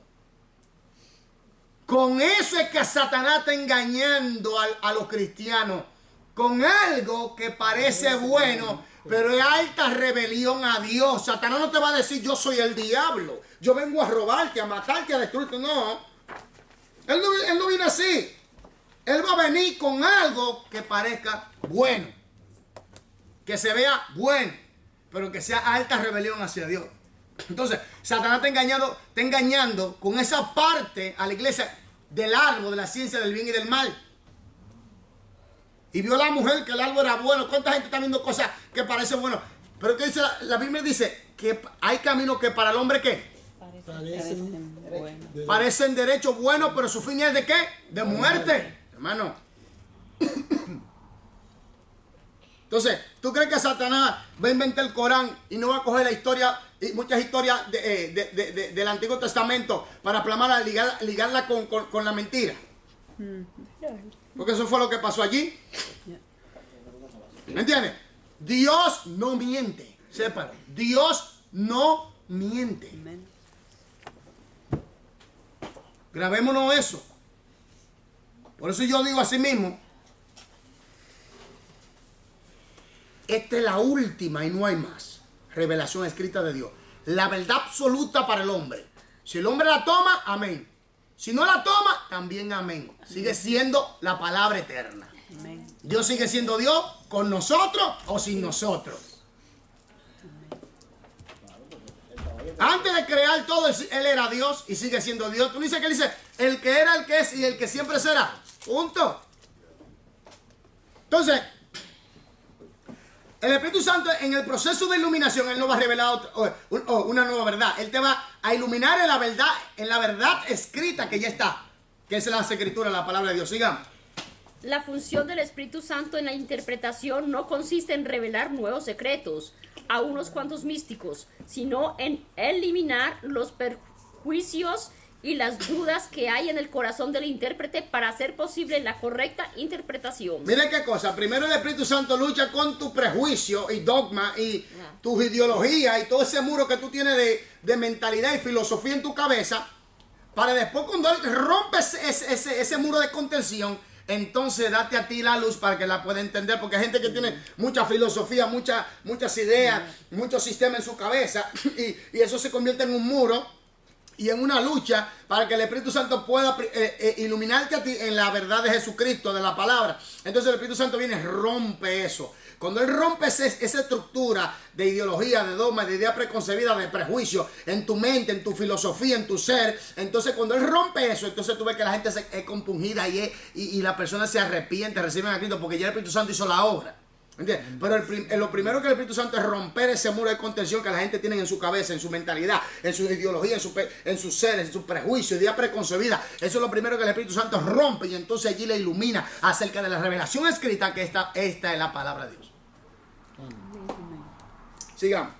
Con eso es que Satanás está engañando a los cristianos. Con algo que parece bueno, pero es alta rebelión a Dios. Satanás no te va a decir yo soy el diablo. Yo vengo a robarte, a matarte, a destruirte. No. Él no viene así. Él va a venir con algo que parezca bueno. Que se vea bueno. Pero que sea alta rebelión hacia Dios. Entonces, Satanás está engañando con esa parte a la iglesia del árbol, de la ciencia del bien y del mal. Y vio la mujer que el árbol era bueno. ¿Cuánta gente está viendo cosas que parecen buenas? Pero que dice la Biblia dice que hay caminos que para el hombre ¿qué? Parecen buenos. Parecen derechos buenos, pero su fin es ¿de qué? De muerte, hermano. Entonces, ¿tú crees que Satanás va a inventar el Corán y no va a coger la historia y muchas historias del Antiguo Testamento para plasmarla, ligarla con la mentira? Porque eso fue lo que pasó allí. ¿Me entiendes? Dios no miente. Sépalo. Dios no miente. Amén. Grabémonos eso. Por eso yo digo así mismo. Esta es la última y no hay más. Revelación escrita de Dios. La verdad absoluta para el hombre. Si el hombre la toma, amén. Si no la toma, también amén. Sigue siendo la palabra eterna. Amén. Dios sigue siendo Dios con nosotros o sin nosotros. Antes de crear todo, Él era Dios y sigue siendo Dios. Tú dices que Él dice, el que era, el que es y el que siempre será. Punto. Entonces, el Espíritu Santo en el proceso de iluminación, Él no va a revelar una nueva verdad. Él te va a iluminar en la verdad escrita que ya está. Que es la escritura, la palabra de Dios. Sigamos. La función del Espíritu Santo en la interpretación no consiste en revelar nuevos secretos a unos cuantos místicos, sino en eliminar los perjuicios y las dudas que hay en el corazón del intérprete para hacer posible la correcta interpretación. Mira qué cosa. Primero el Espíritu Santo lucha con tu prejuicio y dogma y tus ideologías y todo ese muro que tú tienes de mentalidad y filosofía en tu cabeza, para después cuando él rompe ese muro de contención, entonces date a ti la luz para que la pueda entender, porque hay gente que tiene mucha filosofía, muchas ideas, muchos sistemas en su cabeza y eso se convierte en un muro y en una lucha para que el Espíritu Santo pueda iluminarte a ti en la verdad de Jesucristo, de la palabra. Entonces el Espíritu Santo viene y rompe eso. Cuando Él rompe esa estructura de ideología, de dogma, de idea preconcebida, de prejuicio en tu mente, en tu filosofía, en tu ser, entonces cuando Él rompe eso, entonces tú ves que la gente es compungida y la persona se arrepiente, reciben a Cristo porque ya el Espíritu Santo hizo la obra. ¿Entiendes? Pero lo primero que el Espíritu Santo es romper ese muro de contención que la gente tiene en su cabeza, en su mentalidad, en su ideología, en sus seres, en sus prejuicios, idea preconcebida. Eso es lo primero que el Espíritu Santo rompe y entonces allí le ilumina acerca de la revelación escrita, que esta es la palabra de Dios. Sigamos.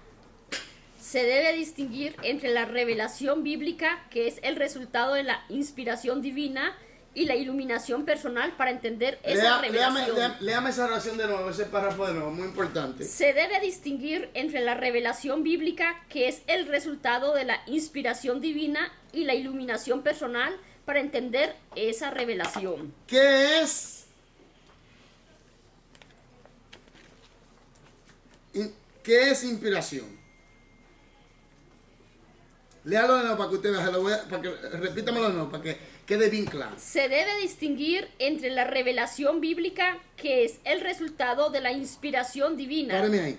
Se debe distinguir entre la revelación bíblica, que es el resultado de la inspiración divina, y la iluminación personal para entender esa revelación. Léame esa oración de nuevo, ese párrafo de nuevo, muy importante. Se debe distinguir entre la revelación bíblica, que es el resultado de la inspiración divina, y la iluminación personal para entender esa revelación. ¿Qué es? ¿Qué es inspiración? Léalo de nuevo para que usted vea, repítamelo de nuevo para que quede bien claro. Se debe distinguir entre la revelación bíblica, que es el resultado de la inspiración divina. Párame ahí.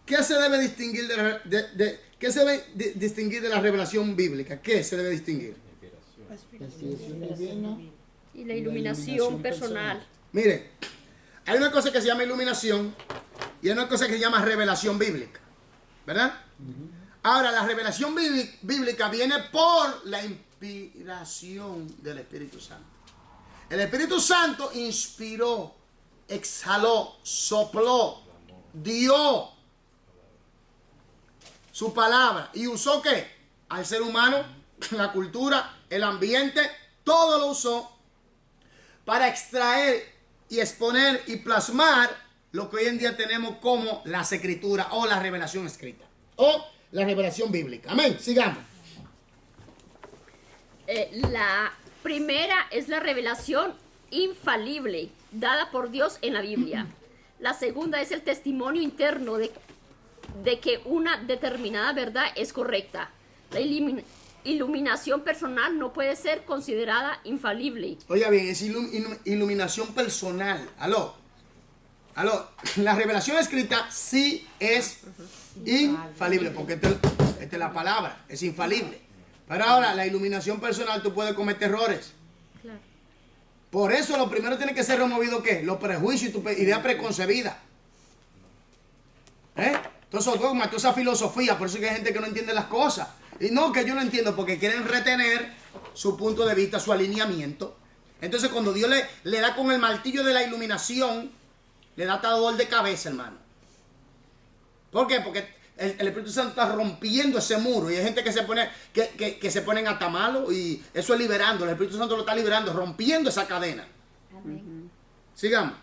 ¿Qué se debe distinguir qué se debe distinguir de la revelación bíblica? ¿Qué se debe distinguir? La inspiración divina Y la iluminación personal. Mire, hay una cosa que se llama iluminación y hay una cosa que se llama revelación bíblica, ¿verdad? Ahora, la revelación bíblica viene por la inspiración del Espíritu Santo. El Espíritu Santo inspiró, exhaló, sopló, dio su palabra. ¿Y usó qué? Al ser humano, la cultura, el ambiente, todo lo usó para extraer y exponer y plasmar lo que hoy en día tenemos como las escrituras o la revelación escrita o la revelación bíblica. Amén. Sigamos. La primera es la revelación infalible dada por Dios en la Biblia. La segunda es el testimonio interno de que una determinada verdad es correcta. La iluminación personal no puede ser considerada infalible. Oiga bien, es iluminación personal. Aló. La revelación escrita sí es infalible, porque esta es la palabra, es infalible. Pero ahora, la iluminación personal, tú puedes cometer errores. Claro. Por eso lo primero tiene que ser removido, ¿qué? Los prejuicios y tu idea preconcebida. Todos esos dogmas, toda esa filosofía. Por eso es que hay gente que no entiende las cosas. Y no, que yo no entiendo, porque quieren retener su punto de vista, su alineamiento. Entonces, cuando Dios le da con el martillo de la iluminación, le da hasta dolor de cabeza, hermano. ¿Por qué? Porque el Espíritu Santo está rompiendo ese muro y hay gente que se ponen hasta malo y eso es liberando. El Espíritu Santo lo está liberando, rompiendo esa cadena. Sigamos.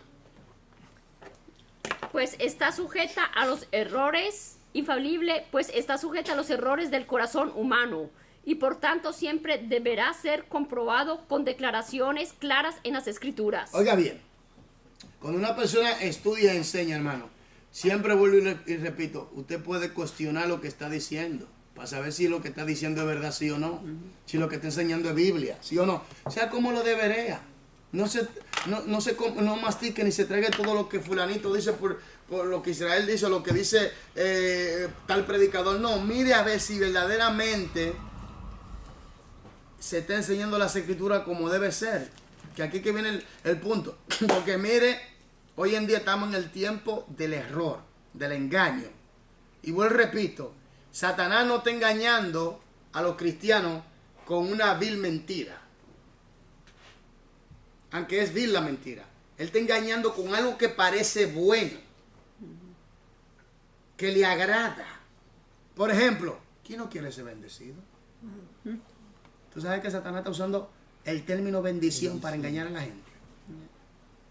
Pues está sujeta a los errores, infalible, pues está sujeta a los errores del corazón humano y por tanto siempre deberá ser comprobado con declaraciones claras en las Escrituras. Oiga bien, cuando una persona estudia y enseña, hermano, siempre vuelvo y repito, usted puede cuestionar lo que está diciendo para saber si lo que está diciendo es verdad, sí o no. Si lo que está enseñando es Biblia, sí o no. Sea como lo debería. No mastique ni se traiga todo lo que fulanito dice por lo que Israel dice o lo que dice tal predicador. No, mire a ver si verdaderamente se está enseñando las escrituras como debe ser. Que aquí que viene el punto. Porque mire, hoy en día estamos en el tiempo del error, del engaño. Y vuelvo y repito, Satanás no está engañando a los cristianos con una vil mentira. aunque es vil la mentira. Él está engañando con algo que parece bueno, que le agrada. Por ejemplo, ¿quién no quiere ser bendecido? Tú sabes que Satanás está usando el término bendición para engañar a la gente.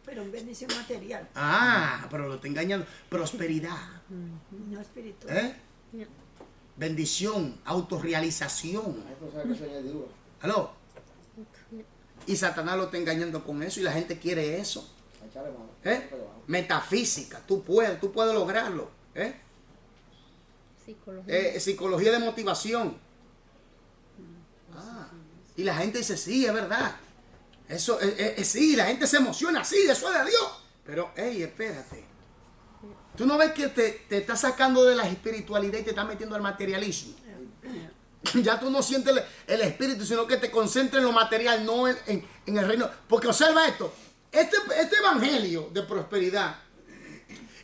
Pero en bendición material, Ah, pero lo está engañando. Prosperidad. no espiritual. ¿Eh? Bendición, autorrealización. Esto sabe que se añadidura. ¿Aló? Y Satanás lo está engañando con eso y la gente quiere eso. Echarle mano. ¿Eh? Metafísica, tú puedes lograrlo. ¿Eh? Psicología de motivación. Ah, y la gente dice, sí, es verdad. Eso, sí, la gente se emociona, sí, eso es de Dios. Pero, hey, espérate. Tú no ves que te está sacando de la espiritualidad y te está metiendo al materialismo. Ya tú no sientes el espíritu, sino que te concentras en lo material, no en el reino. Porque observa esto, este evangelio de prosperidad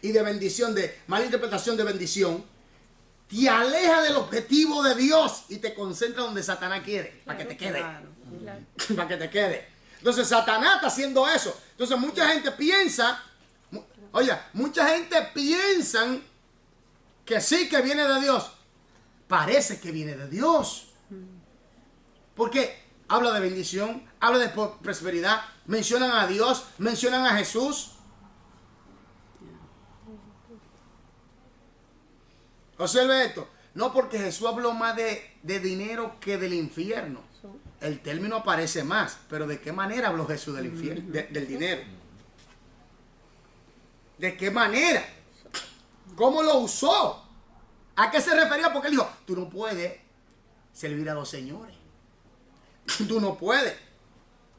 y de bendición, de mala interpretación de bendición, te aleja del objetivo de Dios y te concentra donde Satanás quiere, para que te quede. Para que te quede. Entonces Satanás está haciendo eso. Entonces mucha gente piensa, mucha gente piensa que sí, que viene de Dios. Parece que viene de Dios. Porque habla de bendición, habla de prosperidad, mencionan a Dios, mencionan a Jesús. Observe esto. No porque Jesús habló más de dinero que del infierno. El término aparece más. Pero ¿de qué manera habló Jesús del infierno, del dinero? ¿De qué manera? ¿Cómo lo usó? ¿A qué se refería? Porque él dijo, tú no puedes servir a dos señores. Tú no puedes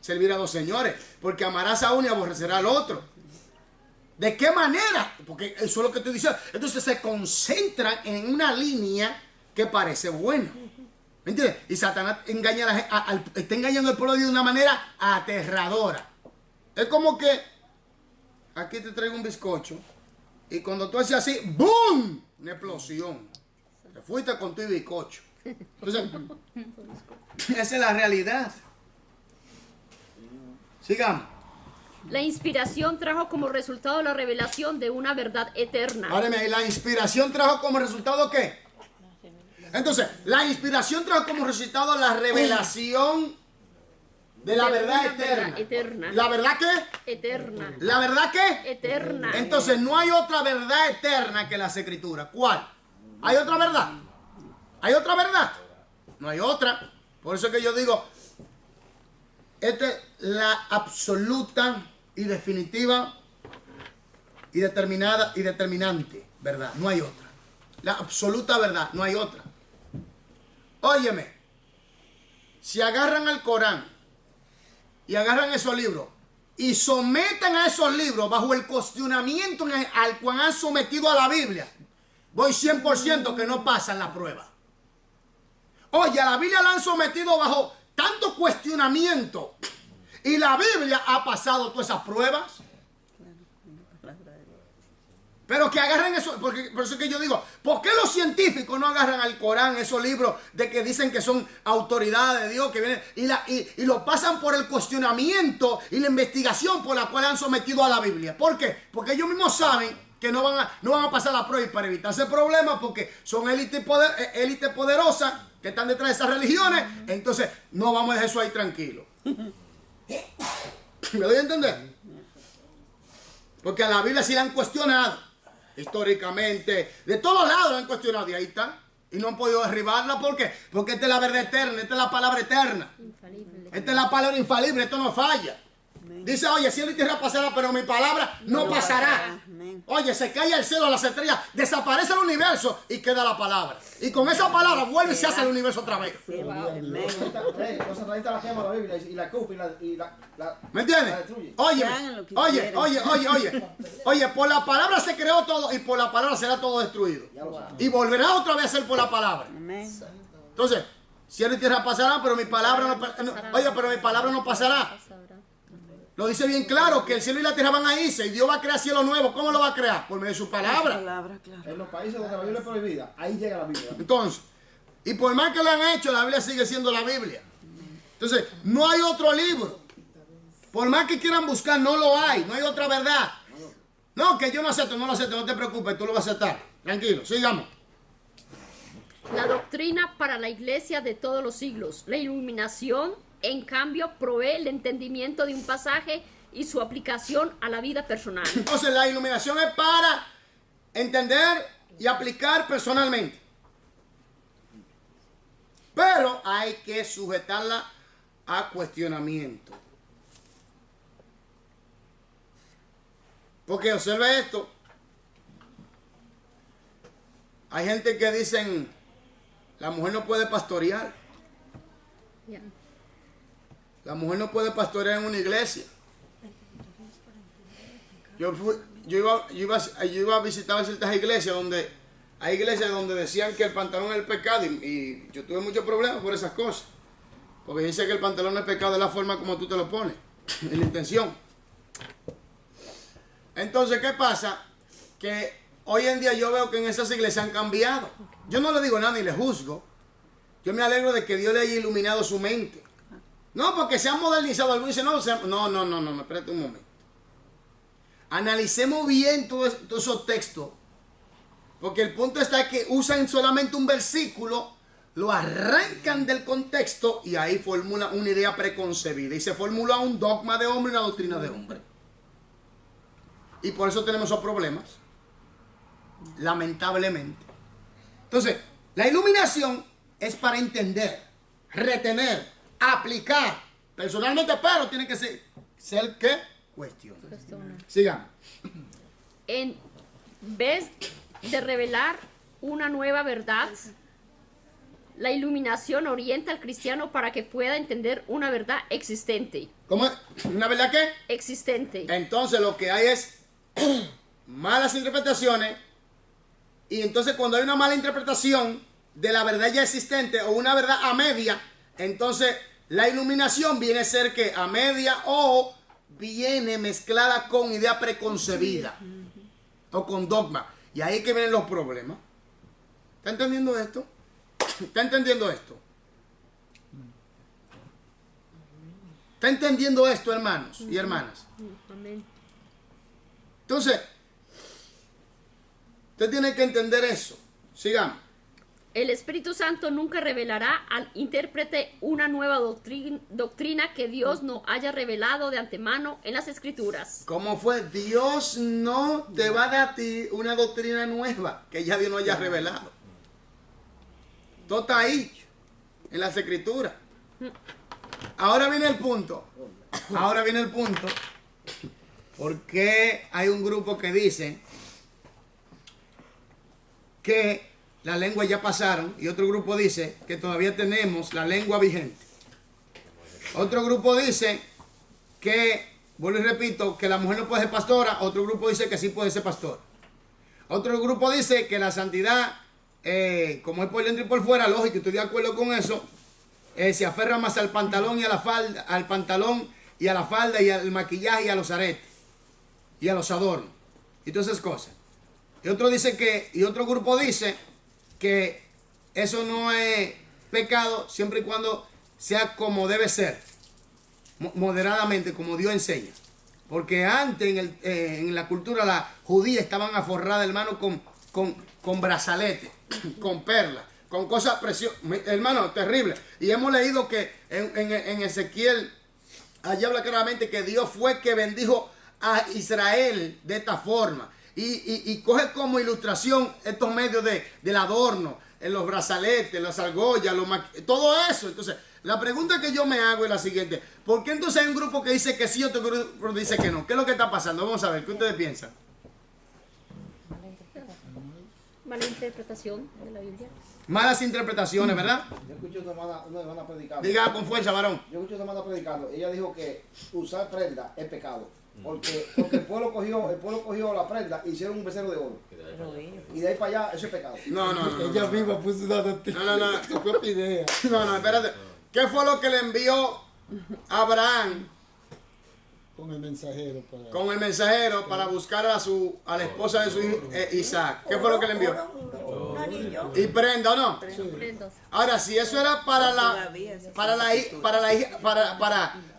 servir a dos señores. Porque amarás a uno y aborrecerás al otro. ¿De qué manera? Porque eso es lo que estoy diciendo. Entonces se concentran en una línea que parece buena. ¿Me entiendes? Y Satanás engaña está engañando al pueblo de Dios de una manera aterradora. Es como que aquí te traigo un bizcocho y cuando tú haces así, ¡boom! Una explosión. Te fuiste con tu bizcocho. Entonces, esa es la realidad. Sigamos. La inspiración trajo como resultado la revelación de una verdad eterna. Páreme, la inspiración trajo como resultado ¿qué? Entonces, la inspiración trajo como resultado la revelación de la verdad eterna. ¿La verdad qué? Eterna. ¿La verdad qué? Eterna. Entonces, no hay otra verdad eterna que las Escrituras. ¿Cuál? ¿Hay otra verdad? ¿Hay otra verdad? No hay otra. Por eso es que yo digo, esta es la absoluta y definitiva y determinada y determinante verdad. No hay otra. La absoluta verdad. No hay otra. Óyeme. Si agarran al Corán y agarran esos libros y someten a esos libros bajo el cuestionamiento al cual han sometido a la Biblia, voy 100% que no pasan la prueba. Oye, a la Biblia la han sometido bajo tanto cuestionamiento y la Biblia ha pasado todas esas pruebas. Pero que agarren eso, porque por eso es que yo digo, ¿por qué los científicos no agarran al Corán, esos libros de que dicen que son autoridades de Dios, que vienen y lo pasan por el cuestionamiento y la investigación por la cual han sometido a la Biblia? ¿Por qué? Porque ellos mismos saben que no van a pasar la prueba, y para evitarse problemas, porque son élite poderosa que están detrás de esas religiones, entonces no vamos a dejar eso ahí tranquilo. ¿Me doy a entender? Porque a la Biblia sí la han cuestionado. Históricamente, de todos lados la han cuestionado y ahí está. Y no han podido derribarla. ¿Por qué? Porque esta es la verdad eterna, esta es la palabra eterna. Infalible. Esta es la palabra infalible, esto no falla. Dice, oye, cielo y tierra pasará, pero mi palabra no pasará. Oye, se cae el cielo, las estrellas, desaparece el universo y queda la palabra. Y con esa palabra vuelve y se hace el universo otra vez. Entonces ahí está la quema la Biblia y la cupa y la ¿Me entiendes? la destruye. Oye, por la palabra se creó todo y por la palabra será todo destruido. Ya lo sabes. Y volverá otra vez a ser por la palabra. Entonces, cielo y tierra pasarán, pero mi palabra pero mi palabra no pasará. Lo dice bien claro, que el cielo y la tierra van a irse y Dios va a crear cielo nuevo. ¿Cómo lo va a crear? Por medio de su palabra. En los países donde la Biblia es prohibida, ahí llega la Biblia. Entonces, y por más que lo han hecho, la Biblia sigue siendo la Biblia. Entonces, no hay otro libro Por más que quieran buscar, no lo hay. No hay otra verdad. No, que yo no acepto, no te preocupes, tú lo vas a aceptar. Tranquilo, sigamos. La doctrina para la iglesia de todos los siglos. La iluminación, en cambio, provee el entendimiento de un pasaje y su aplicación a la vida personal. Entonces, la iluminación es para entender y aplicar personalmente. Pero hay que sujetarla a cuestionamiento. Porque observe esto. Hay gente que dicen, la mujer no puede pastorear. Ya. La mujer no puede pastorear en una iglesia. Yo iba a visitar ciertas iglesias donde hay iglesias donde decían que el pantalón es el pecado y yo tuve muchos problemas por esas cosas. Porque dice que el pantalón es pecado de la forma como tú te lo pones, en la intención. Entonces, ¿qué pasa? Que hoy en día yo veo que en esas iglesias han cambiado. Yo no le digo nada ni le juzgo. Yo me alegro de que Dios le haya iluminado su mente. No, porque se han modernizado. Algunos dicen, no, espérate un momento. Analicemos bien todos esos textos. Porque el punto está que usan solamente un versículo, lo arrancan del contexto y ahí formula una idea preconcebida. Y se formula un dogma de hombre y una doctrina de hombre. Y por eso tenemos esos problemas. Lamentablemente. Entonces, la iluminación es para entender, retener, aplicar personalmente, pero tiene que ser ¿qué? Cuestión. Sigamos. En vez de revelar una nueva verdad, la iluminación orienta al cristiano para que pueda entender una verdad existente. ¿Cómo es? ¿Una verdad qué? Existente. Entonces lo que hay es malas interpretaciones. Y entonces cuando hay una mala interpretación de la verdad ya existente o una verdad a media, entonces la iluminación viene a ser que a media o viene mezclada con idea preconcebida o con dogma. Y ahí es que vienen los problemas. ¿Está entendiendo esto? ¿Está entendiendo esto? ¿Está entendiendo esto, hermanos y hermanas? Amén. Entonces, usted tiene que entender eso. Sigamos. El Espíritu Santo nunca revelará al intérprete una nueva doctrina que Dios no haya revelado de antemano en las Escrituras. ¿Cómo fue? Dios no te va a dar a ti una doctrina nueva que ya Dios no haya revelado. Todo está ahí, en las Escrituras. Ahora viene el punto. Ahora viene el punto. Porque hay un grupo que dice que las lenguas ya pasaron y otro grupo dice que todavía tenemos la lengua vigente. Otro grupo dice que, vuelvo y repito, que la mujer no puede ser pastora. Otro grupo dice que sí puede ser pastor. Otro grupo dice que la santidad, como es por dentro y por fuera, lógico, estoy de acuerdo con eso, se aferra más al pantalón y a la falda, al pantalón y a la falda y al maquillaje y a los aretes y a los adornos y todas esas cosas. Y otro dice que, y otro grupo dice que eso no es pecado siempre y cuando sea como debe ser, moderadamente, como Dios enseña. Porque antes en la cultura la judía estaban aforradas, hermano, con brazaletes, con perlas, con cosas preciosas, hermano, terrible. Y hemos leído que en Ezequiel, allí habla claramente que Dios fue que bendijo a Israel de esta forma. Y coge como ilustración estos medios del adorno, en los brazaletes, las argollas, todo eso. Entonces, la pregunta que yo me hago es la siguiente: ¿por qué entonces hay un grupo que dice que sí y otro grupo dice que no? ¿Qué es lo que está pasando? Vamos a ver, ¿qué ustedes piensan? Mala interpretación de la Biblia. Malas interpretaciones, ¿verdad? Yo escuché una hermana predicando. Diga con fuerza, varón. Yo escuché una hermana predicando. Ella dijo que usar prenda es pecado. Porque el pueblo cogió la prenda y hicieron un becerro de oro. Y de ahí para allá, eso es pecado. No. Ella misma puso una doctrina. No. Su propia idea. No, espérate. ¿Qué fue lo que le envió Abraham Con el mensajero. con el mensajero para buscar a la esposa de su hijo Isaac? ¿Qué fue lo que le envió? Una anillo. Y prenda o no. Prendas. Ahora, si eso era para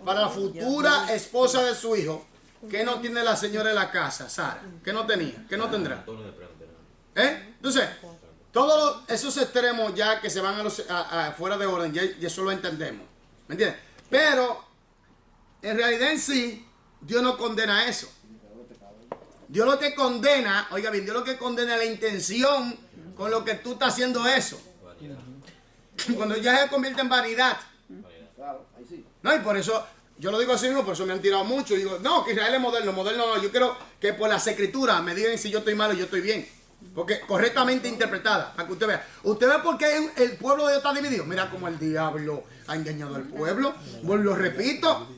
la futura esposa de su hijo, ¿qué no tiene la señora en la casa, Sara? ¿Qué no tenía? ¿Qué no tendrá? Entonces, todos esos extremos ya que se van a fuera de orden, ya eso lo entendemos. ¿Me entiendes? Pero, en realidad en sí, Dios no condena eso. Dios lo que condena, oiga bien, Dios lo que condena es la intención con lo que tú estás haciendo eso. Cuando ya se convierte en vanidad. Claro, ahí sí. No, y por eso, yo lo digo así mismo, por eso me han tirado mucho. Y digo, no, que Israel es moderno no. Yo quiero que por las escrituras me digan si yo estoy mal o yo estoy bien. Porque correctamente interpretada, para que usted vea. ¿Usted ve por qué el pueblo de Dios está dividido? Mira cómo el diablo ha engañado al pueblo. Lo repito,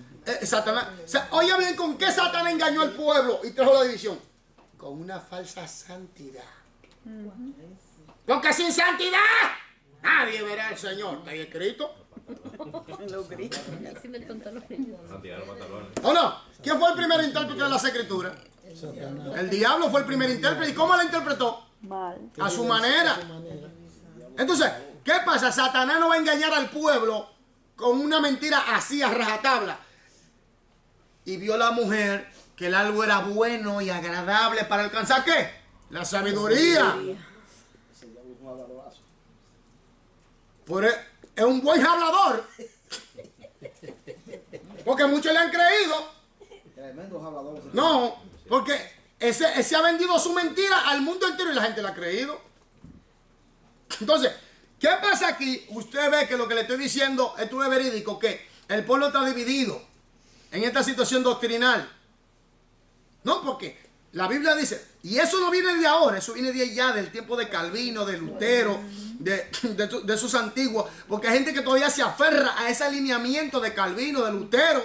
Satanás. Oye bien, ¿con qué Satanás engañó al pueblo y trajo la división? Con una falsa santidad. Porque sin santidad nadie verá al Señor. ¿Está ahí escrito? Sin el pantalón. ¿O no? ¿Quién fue el primer intérprete de las escrituras? El diablo fue el primer intérprete. ¿Y cómo la interpretó? Mal. A su manera. Entonces, ¿qué pasa? Satanás no va a engañar al pueblo con una mentira así a rajatabla. Y vio la mujer que el árbol era bueno y agradable para alcanzar ¿qué? La sabiduría. Es un buen hablador. Porque muchos le han creído. Tremendos habladores. No, porque ese ha vendido su mentira al mundo entero y la gente la ha creído. Entonces, ¿qué pasa aquí? Usted ve que lo que le estoy diciendo esto es verídico, que el pueblo está dividido en esta situación doctrinal. No, porque la Biblia dice, y eso no viene de ahora, eso viene de allá, del tiempo de Calvino, de Lutero, de esos antiguos, porque hay gente que todavía se aferra a ese alineamiento de Calvino, de Lutero,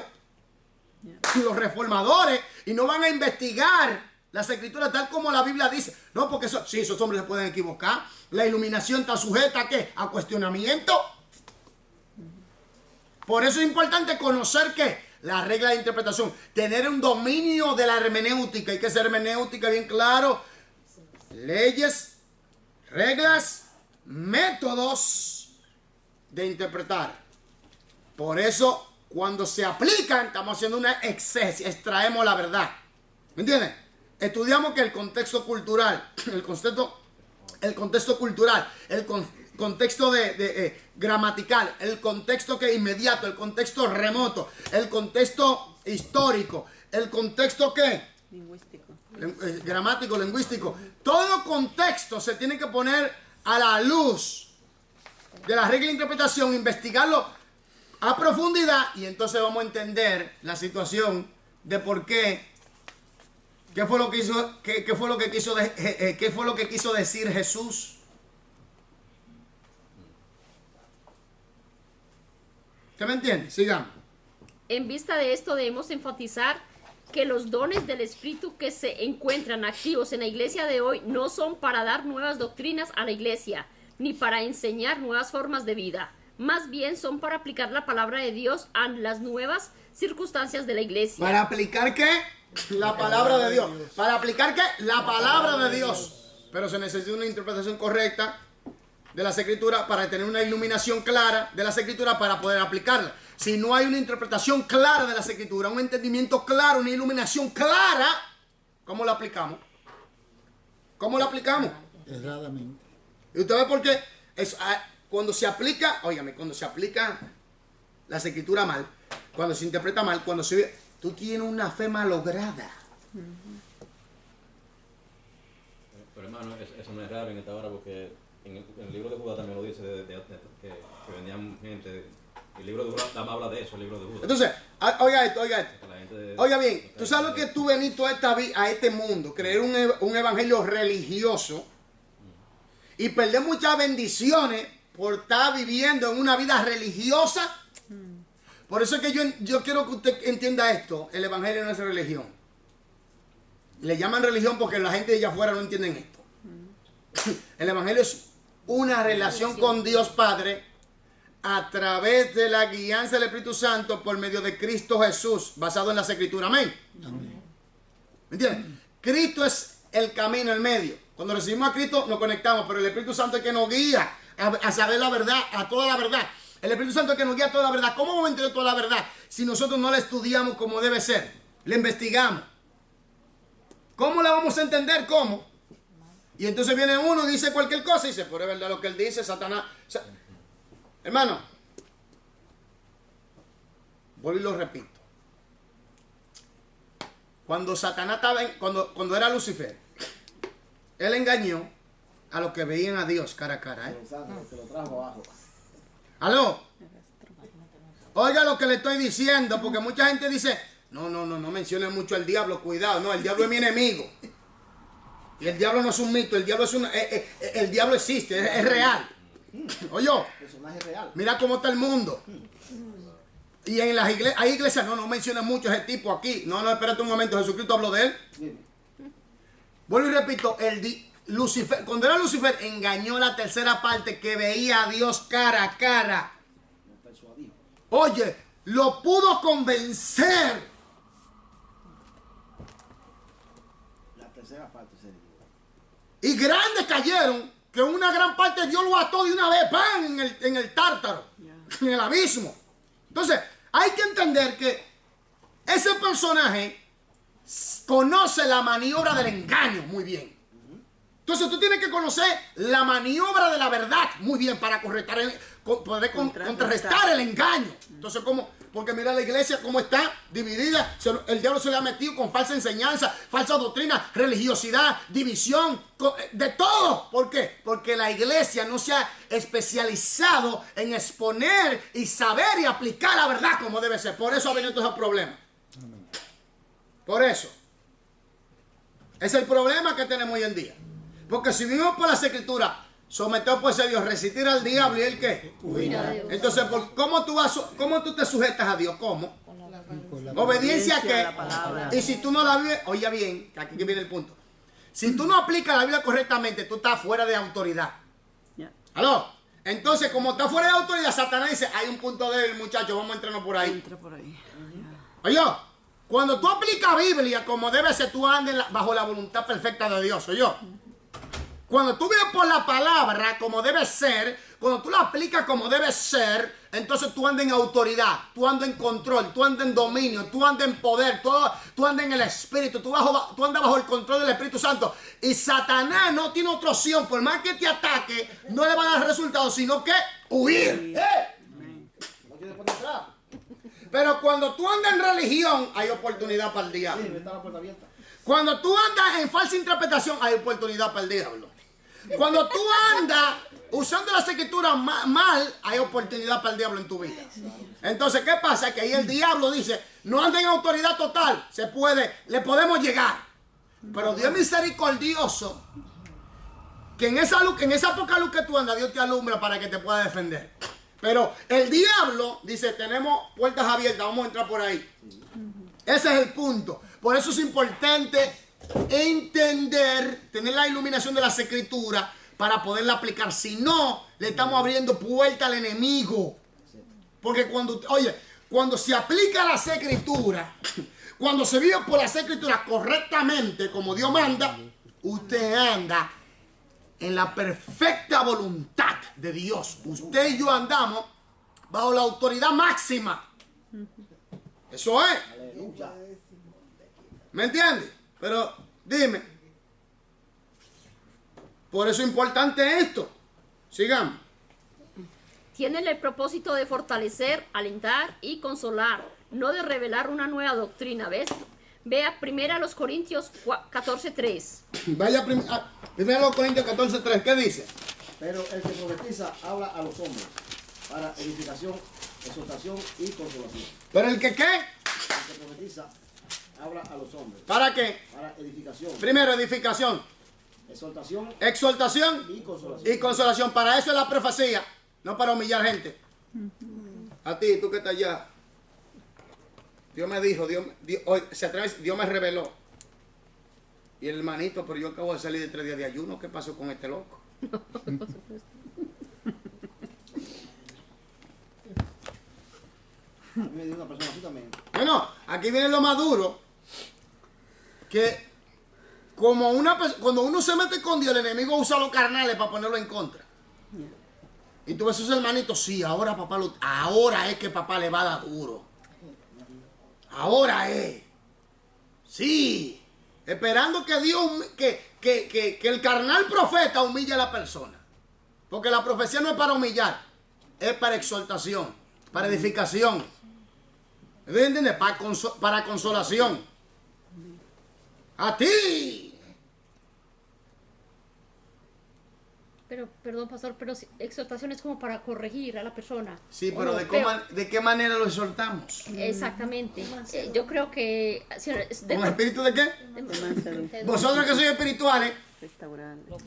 los reformadores, y no van a investigar las escrituras tal como la Biblia dice. No, porque sí, esos hombres se pueden equivocar. La iluminación está sujeta ¿a qué? A cuestionamiento. Por eso es importante conocer ¿qué? La regla de interpretación, tener un dominio de la hermenéutica. Hay que ser hermenéutica bien claro. Leyes, reglas, métodos de interpretar. Por eso, cuando se aplican, estamos haciendo una exégesis, extraemos la verdad. ¿Me entienden? Estudiamos que el contexto cultural, el contexto cultural, el contexto gramatical, el contexto que inmediato, el contexto remoto, el contexto histórico, el contexto que Lingüístico. Gramático, lingüístico. Todo contexto se tiene que poner a la luz de la regla de interpretación, investigarlo a profundidad y entonces vamos a entender la situación de por qué, qué fue lo que quiso decir Jesús. ¿Usted me entiende? Sigamos. En vista de esto debemos enfatizar que los dones del Espíritu que se encuentran activos en la iglesia de hoy no son para dar nuevas doctrinas a la iglesia, ni para enseñar nuevas formas de vida. Más bien son para aplicar la palabra de Dios a las nuevas circunstancias de la iglesia. ¿Para aplicar qué? La palabra de Dios. ¿Para aplicar qué? La palabra de Dios. Pero se necesita una interpretación correcta de las escrituras para tener una iluminación clara de las escrituras para poder aplicarla. Si no hay una interpretación clara de las escrituras, un entendimiento claro, una iluminación clara, ¿cómo la aplicamos? ¿Cómo la aplicamos? Erradamente. Y usted ve por qué cuando se aplica, óigame, cuando se aplica las escrituras mal, cuando se interpreta mal, cuando se ve, tú tienes una fe malograda. Pero hermano, eso no es raro en esta hora porque en el libro de Judá también lo dice que vendían gente. El libro de Judá habla de eso, el libro de Judá. Entonces, oiga esto. Oiga bien, tú sabes lo que tú veniste a este mundo, creer un evangelio religioso y perder muchas bendiciones por estar viviendo en una vida religiosa. Por eso es que yo quiero que usted entienda esto. El evangelio no es religión. Le llaman religión porque la gente de allá afuera no entienden esto. El evangelio es una relación con Dios Padre a través de la guianza del Espíritu Santo por medio de Cristo Jesús, basado en las escrituras. Amén. ¿Me entiendes? Cristo es el camino, el medio. Cuando recibimos a Cristo nos conectamos, pero el Espíritu Santo es que nos guía a saber la verdad, a toda la verdad. El Espíritu Santo es que nos guía a toda la verdad. ¿Cómo vamos a entender toda la verdad si nosotros no la estudiamos como debe ser? La investigamos. ¿Cómo la vamos a entender? ¿Cómo? Y entonces viene uno y dice cualquier cosa y dice, pero es verdad lo que él dice, Satanás. Hermano, vuelvo y lo repito. Cuando Satanás estaba, cuando era Lucifer, él engañó a los que veían a Dios cara a cara. Te lo trajo abajo. ¿Aló? Oiga lo que le estoy diciendo, porque mucha gente dice, no mencione mucho al diablo, cuidado, no, el diablo es mi enemigo. Y el diablo no es un mito, el diablo es el diablo existe, es real. Oye, Personaje real. mira cómo está el mundo. Y en las iglesias, hay iglesias, no menciona mucho ese tipo aquí. No, espérate un momento, Jesucristo habló de él. Dime. Vuelvo y repito, Lucifer, cuando era Lucifer, engañó la tercera parte que veía a Dios cara a cara. Me persuadió. Oye, lo pudo convencer. La tercera parte sería. Y grandes cayeron, que una gran parte Dios lo ató de una vez, ¡pam! En el tártaro, en el abismo. Entonces, hay que entender que ese personaje conoce la maniobra del engaño muy bien. Entonces tú tienes que conocer la maniobra de la verdad muy bien para poder contrarrestar el engaño. Entonces, ¿cómo? Porque mira la iglesia cómo está dividida. El diablo se le ha metido con falsa enseñanza, falsa doctrina, religiosidad, división, de todo. ¿Por qué? Porque la iglesia no se ha especializado en exponer y saber y aplicar la verdad como debe ser. Por eso ha venido todo ese problema. Por eso. Es el problema que tenemos hoy en día. Porque si vivimos por las escrituras, sometido pues a Dios, resistir al diablo y el qué. Entonces, ¿cómo tú te sujetas a Dios? ¿Cómo? Obediencia a qué. Y si tú no la vives, oye bien, que aquí viene el punto. Si tú no aplicas la Biblia correctamente, tú estás fuera de autoridad. ¿Aló? Entonces, como estás fuera de autoridad, Satanás dice, hay un punto débil, muchachos, vamos a entrarnos por ahí. Entra por ahí. Oye, cuando tú aplicas Biblia como debe ser, tú andes bajo la voluntad perfecta de Dios. Oye, cuando tú vives por la palabra como debe ser, cuando tú la aplicas como debe ser, entonces tú andas en autoridad, tú andas en control, tú andas en dominio, tú andas en poder, tú andas en el Espíritu, tú andas bajo el control del Espíritu Santo. Y Satanás no tiene otra opción, por más que te ataque, no le va a dar resultados, sino que huir. No quiere poner atrás. Pero cuando tú andas en religión, hay oportunidad para el diablo. Sí, está la puerta abierta. Cuando tú andas en falsa interpretación, hay oportunidad para el diablo. Cuando tú andas usando las escrituras mal, hay oportunidad para el diablo en tu vida. Entonces, ¿qué pasa? Que ahí el diablo dice, no anda en autoridad total, se puede, le podemos llegar. Pero Dios es misericordioso, que en esa poca luz que tú andas, Dios te alumbra para que te pueda defender. Pero el diablo dice, tenemos puertas abiertas, vamos a entrar por ahí. Ese es el punto. Por eso es importante entender, tener la iluminación de las escrituras para poderla aplicar. Si no, le estamos abriendo puerta al enemigo. Porque cuando se aplica las escrituras, cuando se vive por las escrituras correctamente, como Dios manda, usted anda en la perfecta voluntad de Dios. Usted y yo andamos bajo la autoridad máxima. Eso es. Aleluya. ¿Me entiendes? Pero dime. Por eso es importante esto. Sigamos. Tienen el propósito de fortalecer, alentar y consolar, no de revelar una nueva doctrina. ¿Ves? Vea 1 Corintios 14:3. Vaya primero a los Corintios 14:3. ¿Qué dice? Pero el que profetiza habla a los hombres para edificación, exhortación y consolación. ¿Pero el que qué? El que profetiza habla a los hombres ¿Para qué? para edificación, Primero, edificación, exhortación exhortación y consolación. y consolación. Para eso es la profecía, no para humillar gente. A ti, tú que estás allá. Dios me dijo, Dios me reveló. Y el hermanito, pero yo acabo de salir de 3 días de ayuno. ¿Qué pasó con este loco? A mí me dio una persona así también. Bueno, aquí viene lo más duro. Que cuando uno se mete con Dios, el enemigo usa los carnales para ponerlo en contra. Y tú ves a esos hermanitos, sí, ahora es que papá le va a dar duro. Ahora es. Sí. Esperando que Dios, que el carnal profeta humille a la persona. Porque la profecía no es para humillar, es para exhortación, para edificación. ¿Entiendes? Para consolación. A ti. Pero, perdón, pastor, pero exhortación es como para corregir a la persona. Sí, pero ¿de qué manera lo exhortamos? Exactamente. Yo creo que... ¿Con espíritu de qué? Vosotros que sois espirituales. Restaurando.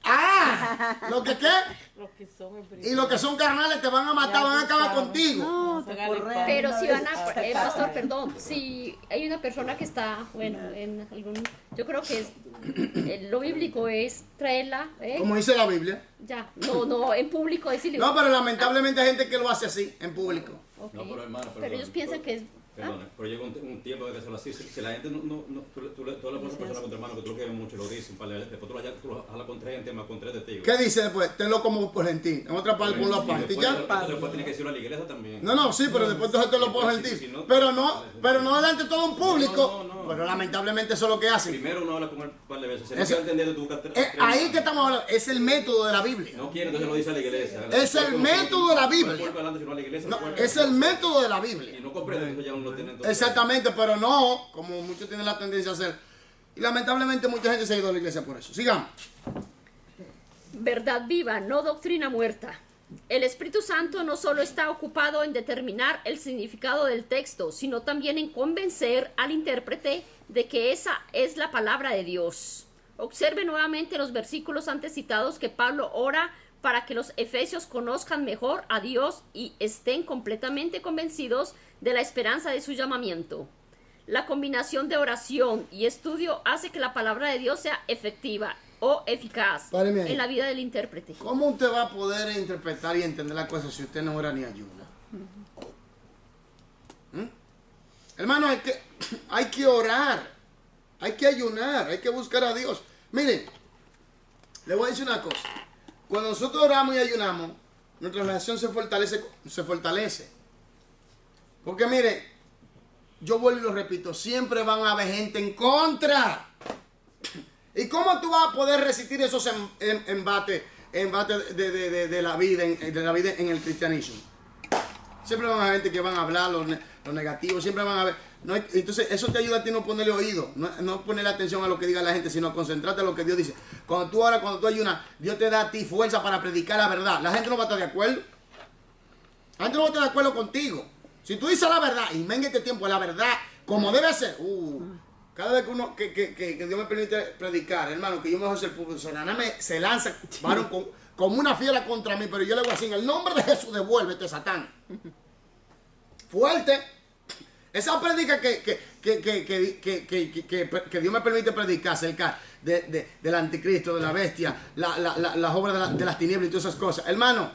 ¡Ah! ¿Lo que qué? Los que son Y los que son carnales te van a matar, van a acabar contigo. No, te corre. Pero si van a... pastor, perdón. Si hay una persona que está, bueno, en algún... Yo creo que lo bíblico es traerla... Como dice la Biblia. Ya. No, en público decirle... No, pero lamentablemente hay gente que lo hace así, en público. Okay. No, pero hermano, pero ellos piensan que es... Perdón, pero llega un tiempo de que hacerlo así. Si la gente tú le hablas con persona con tu hermano que tú lo quieres mucho, lo dicen, después tú lo hablas con 3 gente más con 3 testigos. ¿Qué dice después? Tenlo como por gentil. En otra parte, ponlo aparte. Y ¿Ya? después tienes que decirlo a la iglesia también. No, sí, pero después entonces te lo por gentil. Pero no delante de todo un público. No. Pero lamentablemente eso es lo que hacen. Primero uno habla con él un par de veces. Se tiene que entender de tu Ahí que estamos hablando. Es el método de la Biblia. No quiere, entonces lo dice a la iglesia. Es el método de la Biblia. No, Es el método de la Biblia. Y no comprende, entonces ya uno lo tiene entonces. Exactamente, pero no, como muchos tienen la tendencia a hacer. Y lamentablemente mucha gente se ha ido a la iglesia por eso. Sigamos. Verdad viva, no doctrina muerta. El Espíritu Santo no solo está ocupado en determinar el significado del texto, sino también en convencer al intérprete de que esa es la palabra de Dios. Observe nuevamente los versículos antes citados que Pablo ora para que los efesios conozcan mejor a Dios y estén completamente convencidos de la esperanza de su llamamiento. La combinación de oración y estudio hace que la palabra de Dios sea efectiva o eficaz en la vida del intérprete. ¿Cómo usted va a poder interpretar y entender las cosas si usted no ora ni ayuna? Hermano, hay que orar, hay que ayunar, hay que buscar a Dios. Miren, le voy a decir una cosa. Cuando nosotros oramos y ayunamos, nuestra relación se fortalece. Porque mire, yo vuelvo y lo repito, siempre van a haber gente en contra. ¿Y cómo tú vas a poder resistir esos embates de la vida en el cristianismo? Siempre van a haber gente que van a hablar lo negativo, siempre van a haber... entonces eso te ayuda a ti no ponerle oído, no ponerle atención a lo que diga la gente, sino concentrarte en lo que Dios dice. Cuando tú oras, cuando tú ayunas, Dios te da a ti fuerza para predicar la verdad. La gente no va a estar de acuerdo. La gente no va a estar de acuerdo contigo. Si tú dices la verdad, y venga este tiempo la verdad, como debe ser, cada vez que Dios me permite predicar, hermano, que yo mejor ser público, se lanza, varón, como una fiera contra mí, pero yo le voy a decir, en el nombre de Jesús, devuélvete, Satán. Fuerte. Esa predica que Dios me permite predicar acerca del anticristo, de la bestia, las obras de las tinieblas y todas esas cosas. Hermano,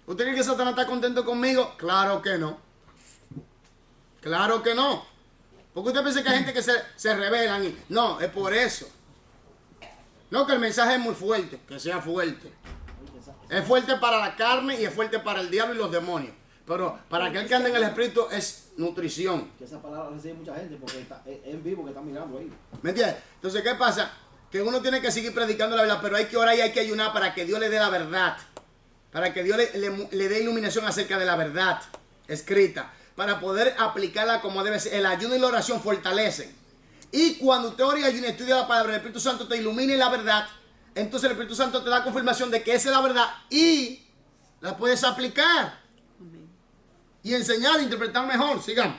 ¿usted cree que Satanás está contento conmigo? Claro que no. Claro que no. Porque usted piensa que hay gente que se rebelan y... No, es por eso. No, que el mensaje es muy fuerte, que sea fuerte. Es fuerte para la carne y es fuerte para el diablo y los demonios. Pero para aquel que anda en el espíritu es nutrición. Que esa palabra la recibe mucha gente porque es en vivo que está mirando ahí. ¿Me entiendes? Entonces, ¿qué pasa? Que uno tiene que seguir predicando la verdad, pero hay que orar y hay que ayunar para que Dios le dé la verdad. Para que Dios le dé iluminación acerca de la verdad escrita. Para poder aplicarla como debe ser. El ayuno y la oración fortalecen. Y cuando usted ora y ayuna y estudia la palabra, el Espíritu Santo te ilumina en la verdad. Entonces el Espíritu Santo te da confirmación de que esa es la verdad y la puedes aplicar. Y enseñar e interpretar mejor. Sigamos.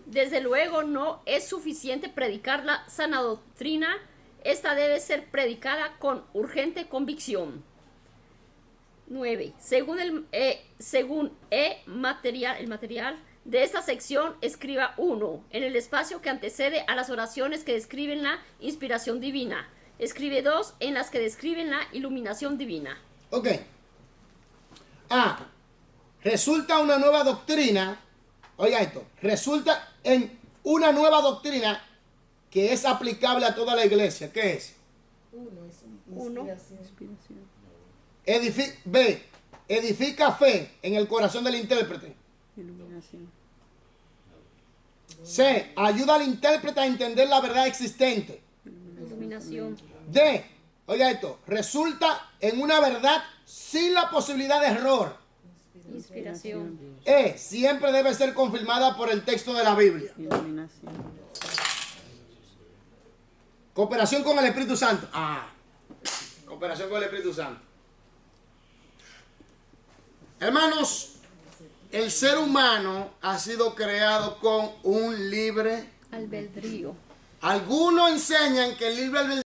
Desde luego no es suficiente predicar la sana doctrina. Esta debe ser predicada con urgente convicción. 9. Según el material de esta sección, escriba 1 en el espacio que antecede a las oraciones que describen la inspiración divina. Escribe 2 en las que describen la iluminación divina. Ok. Resulta una nueva doctrina. Oiga esto. Resulta en una nueva doctrina que es aplicable a toda la iglesia. ¿Qué es? Uno. B. Edifica fe en el corazón del intérprete. Iluminación. C. Ayuda al intérprete a entender la verdad existente. Iluminación. D. Oiga esto. Resulta en una verdad sin la posibilidad de error. Inspiración. E. Siempre debe ser confirmada por el texto de la Biblia. Iluminación. Cooperación con el Espíritu Santo. Cooperación con el Espíritu Santo. Hermanos, el ser humano ha sido creado con un libre. Albedrío. Algunos enseñan que el libre albedrío